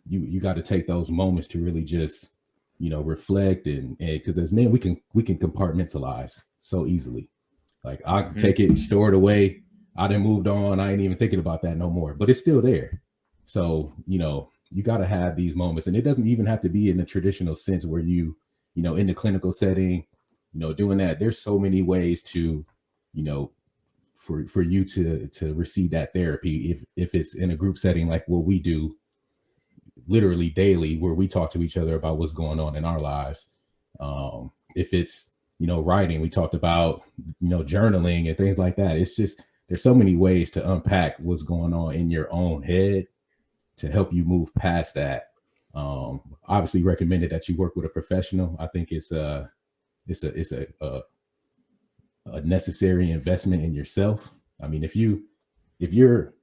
you got to take those moments to really just, reflect and because as men, we can compartmentalize so easily. Like I can take it and store it away. I done moved on. I ain't even thinking about that no more, but it's still there. So, you got to have these moments, and it doesn't even have to be in the traditional sense where in the clinical setting, doing that. There's so many ways to, for you to receive that therapy. If it's in a group setting, like what we do literally daily, where we talk to each other about what's going on in our lives. If it's, writing, we talked about, journaling and things like that. It's just, there's so many ways to unpack what's going on in your own head to help you move past that. Obviously recommended that you work with a professional. I think it's a necessary investment in yourself. I mean, if you're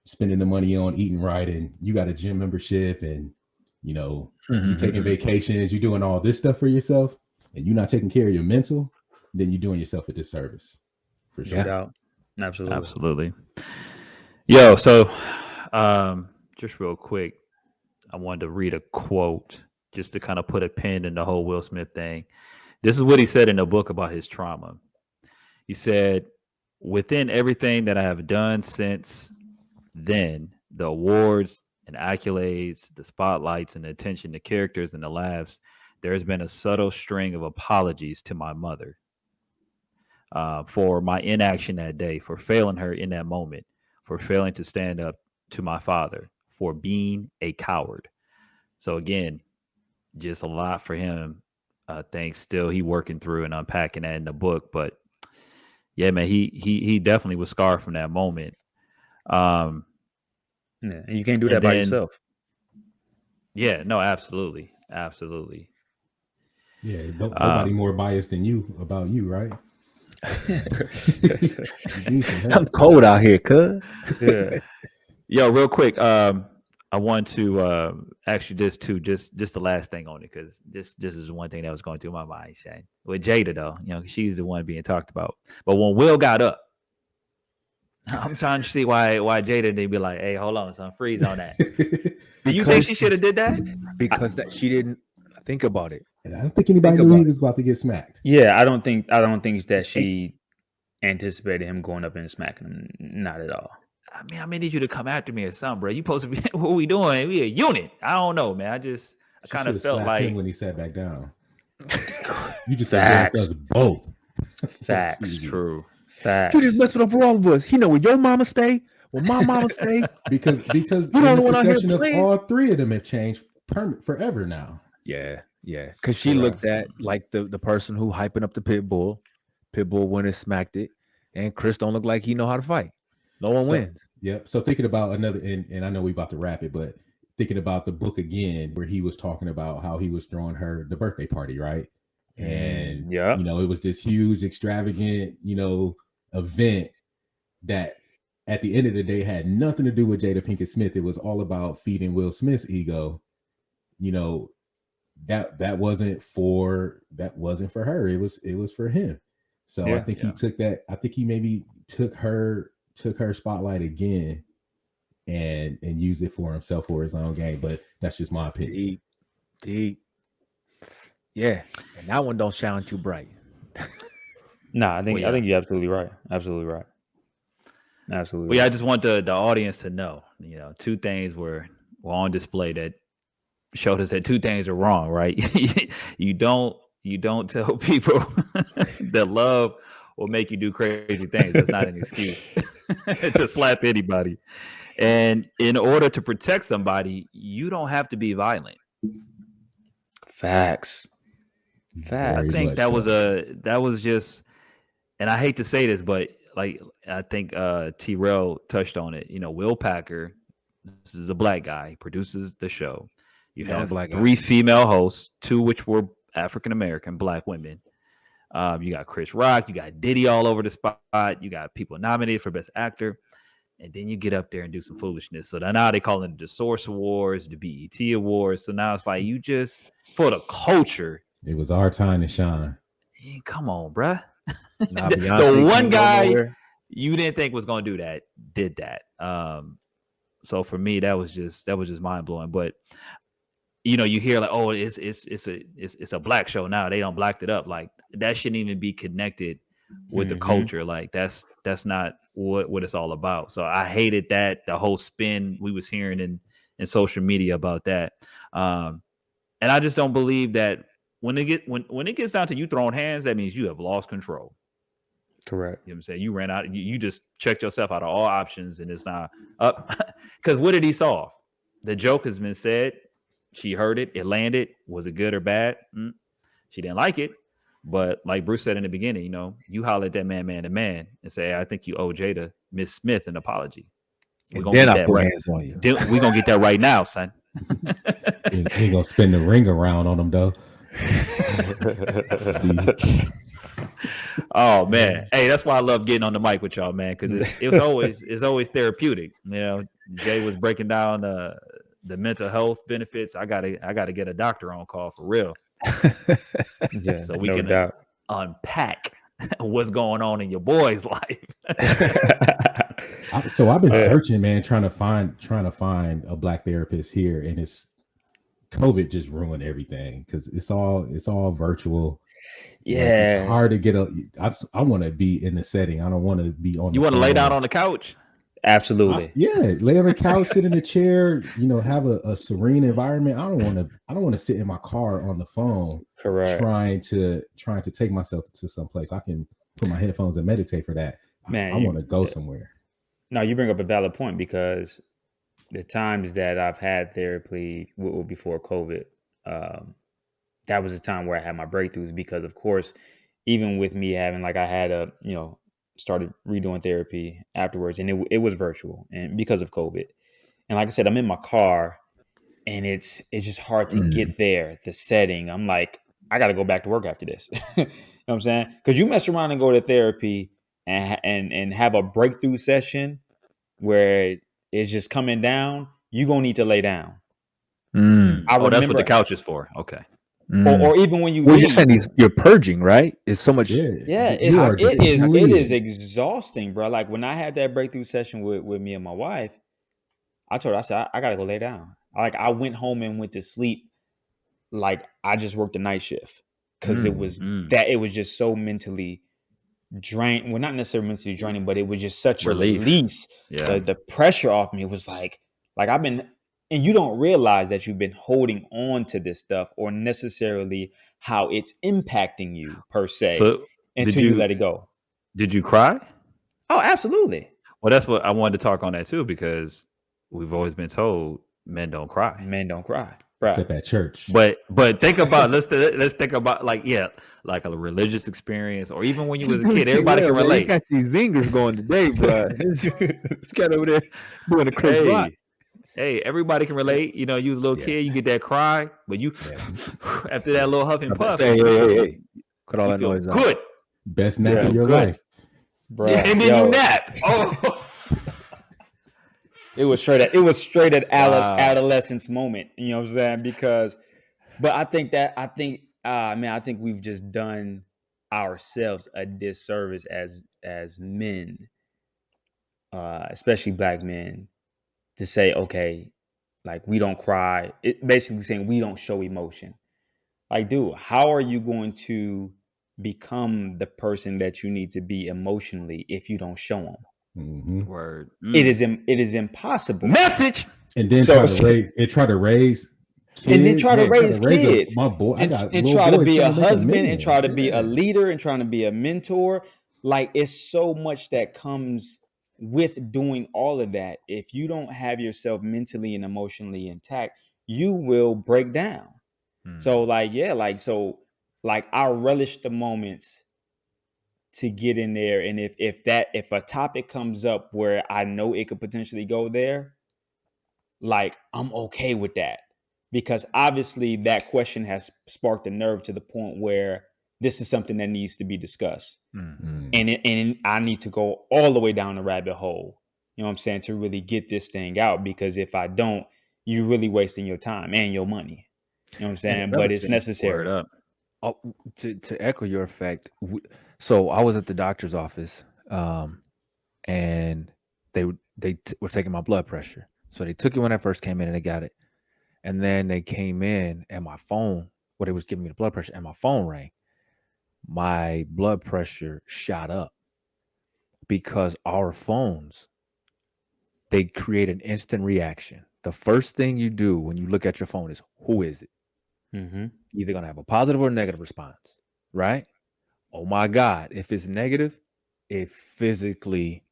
spending the money on eating right and you got a gym membership and, you're taking vacations, you're doing all this stuff for yourself and you're not taking care of your mental, then you're doing yourself a disservice. For sure. Yeah. Absolutely. Yo, so just real quick, I wanted to read a quote just to kind of put a pin in the whole Will Smith thing. This is what he said in the book about his trauma. He said, within everything that I have done since then, the awards and accolades, the spotlights and the attention, the characters and the laughs, there has been a subtle string of apologies to my mother for my inaction that day, for failing her in that moment, for failing to stand up to my father, for being a coward. So again, just a lot for him. Things still he working through and unpacking that in the book. But yeah, man, he definitely was scarred from that moment. Yeah, and you can't do that by yourself. Yeah, no, absolutely. Yeah, nobody more biased than you about you, right? I'm cold out here, cuz. Yeah. Yo, real quick, I want to ask you this too, just the last thing on it, because this is one thing that was going through my mind, Shane. With Jada, though, she's the one being talked about. But when Will got up, I'm trying to see why Jada didn't be like, "Hey, hold on, son, freeze on that." Do you think she should have did that? Because that she didn't think about it. I don't think anybody knew he was about to get smacked. Yeah, I don't think that she anticipated him going up and smacking him. Not at all. I may need you to come after me or something, bro. You supposed to be, what we doing? We a unit. I don't know, man. I kind of felt like him when he sat back down. You just said against us both. Facts. True. You just messing up for all of us. He know where your mama stay, where my mama stay. because You the don't know what I hear perception of playing? all three of them have changed forever now. Yeah. Because she looked at like the person who hyping up the pit bull. Pit bull went and smacked it, and Chris don't look like he know how to fight. No one wins. Yeah. So thinking about another, and I know we about to wrap it, but thinking about the book again, where he was talking about how he was throwing her the birthday party, right? And it was this huge, extravagant, event that at the end of the day had nothing to do with Jada Pinkett Smith. It was all about feeding Will Smith's ego. That wasn't for her. It was for him. So I think he took that. I think he maybe took her spotlight again and used it for himself for his own game. But that's just my opinion. Deep. Yeah. And that one don't shine too bright. Nah, I think you're absolutely right. Absolutely right. Absolutely. Well, I just want the audience to know, two things were on display that showed us that two things are wrong, right? You don't tell people that love will make you do crazy things. That's not an excuse to slap anybody. And in order to protect somebody, you don't have to be violent. Facts. I think that was just, and I hate to say this, but like I think T-Rell touched on it. Will Packer, this is a black guy, he produces the show. You have three female hosts, two which were African American black women. You got Chris Rock, you got Diddy all over the spot, you got people nominated for Best Actor, and then you get up there and do some foolishness. So now they call it the Source Awards, the BET Awards. So now it's like you just, for the culture, it was our time to shine. Come on, bruh. The one guy you didn't think was going to do that did that. So for me, that was just mind blowing. But you hear like, oh, it's a black show now. They don't blacked it up. Like that shouldn't even be connected with the culture. Like that's not what it's all about. So I hated that, the whole spin we was hearing in social media about that. And I just don't believe that when it gets down to you throwing hands, that means you have lost control. Correct. You know what I'm saying? You ran out. You just checked yourself out of all options, and it's not up. Because what did he solve? The joke has been said. She heard it. It landed. Was it good or bad? She didn't like it. But like Bruce said in the beginning, you holler at that man to man and say, hey, I think you owe Jada, Miss Smith, an apology. We're going to get that right. Hands on you. We're going to get that right now, son. He ain't going to spin the ring around on him, though. Oh man, hey, that's why I love getting on the mic with y'all, man, because it's always therapeutic. Jay was breaking down the mental health benefits. I gotta get a doctor on call for real, so we can unpack what's going on in your boy's life. So I've been searching, man, trying to find a black therapist here, and it's COVID just ruined everything because it's all virtual. Yeah, like, it's hard to get I want to be in the setting. I don't want to be on. You want to lay down on the couch? Absolutely. Lay on the couch, sit in the chair. Have a serene environment. I don't want to sit in my car on the phone. Correct. Trying to take myself to some place. I can put my headphones and meditate for that. Man, I want to go somewhere. No, you bring up a valid point because the times that I've had therapy before COVID, that was the time where I had my breakthroughs because, of course, even with me having I had started redoing therapy afterwards, and it was virtual, and because of COVID, and like I said, I'm in my car, and it's just hard to get there. The setting, I'm like, I got to go back to work after this. You know what I'm saying? Because you mess around and go to therapy and have a breakthrough session where it's just coming down, you gonna need to lay down. That's what the couch is for. Okay. Or even when you you're saying you're purging, right? It's so much. It is exhausting, bro. Like when I had that breakthrough session with me and my wife, I told her, I said, I gotta go lay down. I went home and went to sleep like I just worked a night shift because it was just so mentally well, not necessarily mentally draining, but it was just such Relief. a release. Yeah. The pressure off me was like I've been, and you don't realize that you've been holding on to this stuff or necessarily how it's impacting you per se So until you let it go. Did you cry? Oh, absolutely. Well, that's what I wanted to talk on that too, because we've always been told men don't cry. Men don't cry. Except at church. But think about let's think about like a religious experience, or even when you was a kid, everybody can relate. You got these zingers going today, bro. This guy over there doing the Chris Rock. Hey, everybody can relate. You know, you was a little kid, you get that cry, but you after that little huff and puff, hey, cut all that noise out. Good. Best nap of your life. Bro. And then you napped. Oh. It was straight at adolescence moment. You know what I'm saying? Because, but I think we've just done ourselves a disservice as men, especially black men, to say, okay, like we don't cry. It basically saying we don't show emotion. Like, dude, how are you going to become the person that you need to be emotionally if you don't show them? Mm-hmm. Word. It is impossible. Message. And then try to raise kids. And then try to raise kids. My boy, and try to be a husband and try to be a leader and trying to be a mentor. Like, it's so much that comes with doing all of that. If you don't have yourself mentally and emotionally intact, you will break down. So I relish the moments to get in there, and if a topic comes up where I know it could potentially go there, like I'm okay with that, because obviously that question has sparked a nerve to the point where this is something that needs to be discussed, and I need to go all the way down the rabbit hole. You know what I'm saying, to really get this thing out, because if I don't, you're really wasting your time and your money. You know what I'm saying? But it's necessary. Word up. To echo your effect, so I was at the doctor's office, and they were taking my blood pressure. So they took it when I first came in, and they got it. And then they came in, and my phone, they was giving me the blood pressure, and my phone rang. My blood pressure shot up because our phones, they create an instant reaction. The first thing you do when you look at your phone is, who is it? Mm-hmm. Either gonna have a positive or negative response, right? Oh my God! If it's negative, it physically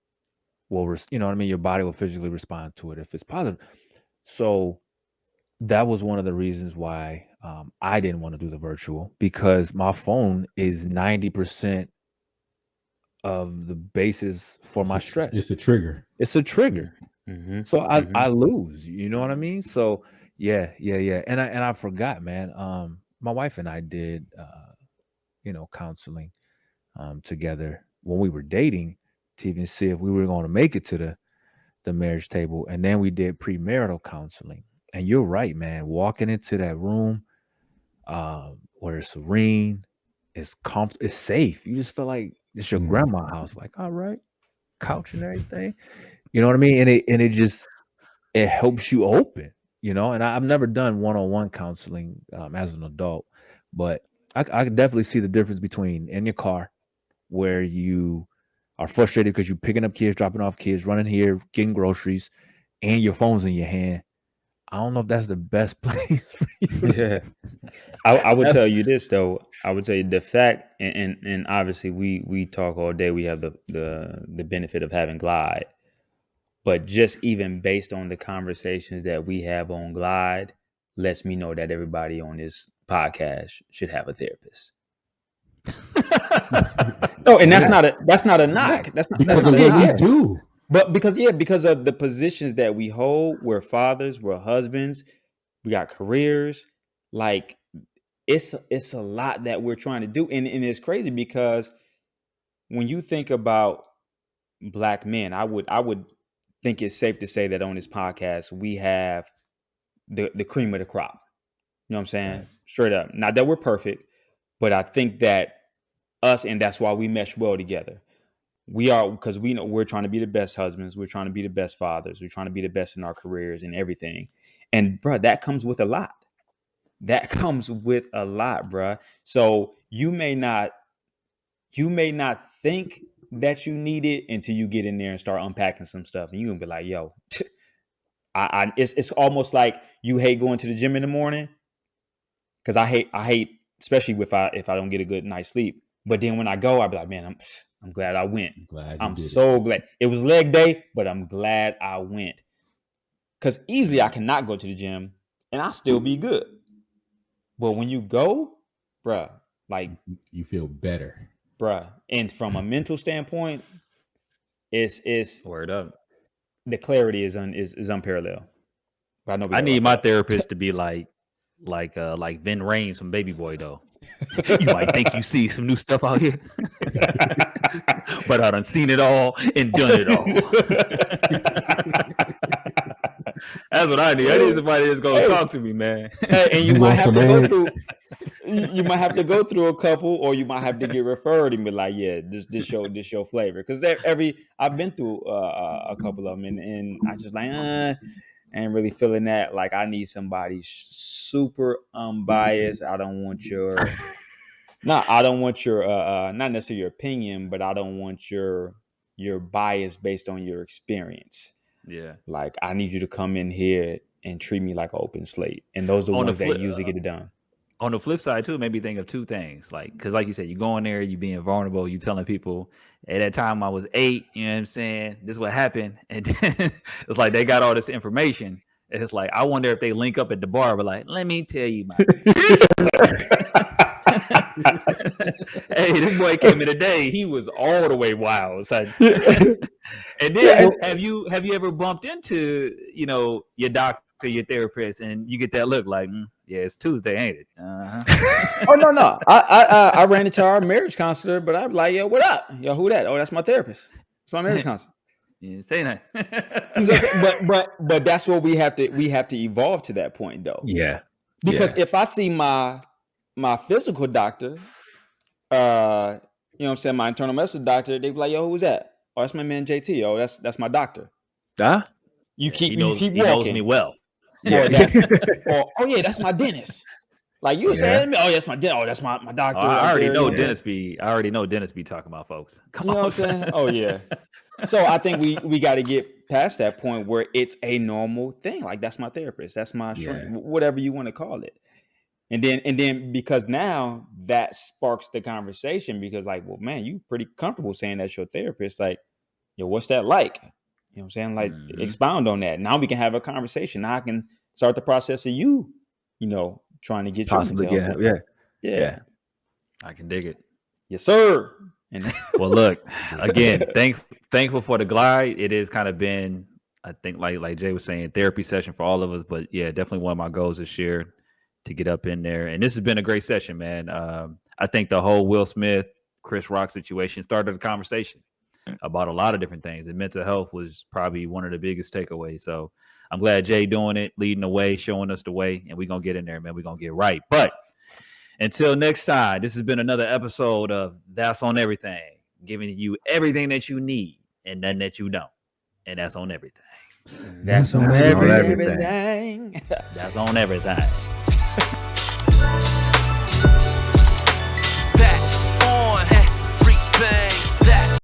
will, you know what I mean? Your body will physically respond to it. If it's positive, so that was one of the reasons why I didn't want to do the virtual, because my phone is 90% of the basis for my stress. It's a trigger. It's a trigger. Mm-hmm. So I lose. You know what I mean? So yeah. And I forgot, man. My wife and I did counseling together when we were dating, to even see if we were going to make it to the marriage table. And then we did premarital counseling. And you're right, man. Walking into that room where it's serene, it's safe. You just feel like it's your grandma's house. Like, all right, couch and everything. You know what I mean? And it helps you open, and I've never done one-on-one counseling as an adult, but I can definitely see the difference between in your car, where you are frustrated because you're picking up kids, dropping off kids, running here, getting groceries, and your phone's in your hand. I don't know if that's the best place for you. Yeah. I would tell you this, though. I would tell you the fact, and obviously we talk all day. We have the benefit of having Glide. But just even based on the conversations that we have on Glide, lets me know that everybody on this podcast should have a therapist. No, and that's not a knock. That's not because of what we do. But because of the positions that we hold, we're fathers, we're husbands, we got careers. Like it's a lot that we're trying to do, and it's crazy because when you think about Black men, I would think it's safe to say that on this podcast we have the cream of the crop. You know what I'm saying? Nice. Straight up. Not that we're perfect, but I think that us, and that's why we mesh well together. We are, because we know we're trying to be the best husbands, we're trying to be the best fathers, we're trying to be the best in our careers and everything. And bro, that comes with a lot. So you may not think that you need it until you get in there and start unpacking some stuff, and you're gonna be like, yo, it's almost like you hate going to the gym in the morning. Cause I hate, especially if I don't get a good night's sleep. But then when I go, I'll be like, man, I'm glad I went. I'm so glad. It was leg day, but I'm glad I went. Cause easily I cannot go to the gym and I'll still be good. But when you go, bruh, like you feel better. Bruh. And from a mental standpoint, it's word up. The clarity is unparalleled. But I need my therapist to be like Vin Rames from Baby Boy though. You might think you see some new stuff out here, but I done seen it all and done it all. That's what I need. I need somebody that's gonna talk to me, man. And you might have to go through. You might have to go through a couple, or you might have to get referred and be like, "Yeah, this your flavor." Because I've been through a couple of them, and I just like, I ain't really feeling that. Like, I need somebody super unbiased. I don't want your, not necessarily your opinion, but I don't want your bias based on your experience. Yeah. Like, I need you to come in here and treat me like an open slate. And those are the ones that usually get it done. On the flip side, too, it made me think of two things. Like, because like you said, you go in there, you being vulnerable, you telling people, at that time I was 8, you know what I'm saying? This is what happened. And then it's like they got all this information. And it's like, I wonder if they link up at the bar, but like, let me tell you my hey, this boy came in today. He was all the way wild. So, and then have you ever bumped into, your doctor, your therapist, and you get that look like, yeah, it's Tuesday, ain't it? Uh-huh. Oh no. I ran into our marriage counselor, but I'm like, yo, what up? Yo, who that? Oh, that's my therapist. It's my marriage counselor. You didn't say that. but that's what we have to evolve to that point though. Yeah. Because if I see my physical doctor, what I'm saying, my internal medicine doctor, they be like, yo, who's that? Oh, that's my man JT. Oh, that's my doctor. Huh? You keep he walking. Knows me well. Yeah. Oh yeah, that's my dentist. Like you saying, oh, that's my dentist. Oh, that's my doctor. I already know dentists be talking about folks. Come on, what I'm saying? Oh yeah. So I think we got to get past that point where it's a normal thing. Like, that's my therapist. That's my shrink, whatever you want to call it. And then because now that sparks the conversation, because like, well, man, you pretty comfortable saying that's your therapist. Like, yo, what's that like? You know what I'm saying? Like, expound on that. Now we can have a conversation. Now I can start the process of you trying to get possibly you help. Yeah. I can dig it. Yes, sir. Well, look, again, thankful for the glide. It has kind of been, I think, like Jay was saying, therapy session for all of us. But yeah, definitely one of my goals this year to get up in there. And this has been a great session, man. I think the whole Will Smith, Chris Rock situation started a conversation about a lot of different things. And mental health was probably one of the biggest takeaways. So I'm glad Jay doing it, leading the way, showing us the way, and we're going to get in there, man. We're going to get right. But until next time, this has been another episode of That's on Everything, giving you everything that you need and nothing that you don't. And that's on everything. That's on everything. That's on everything.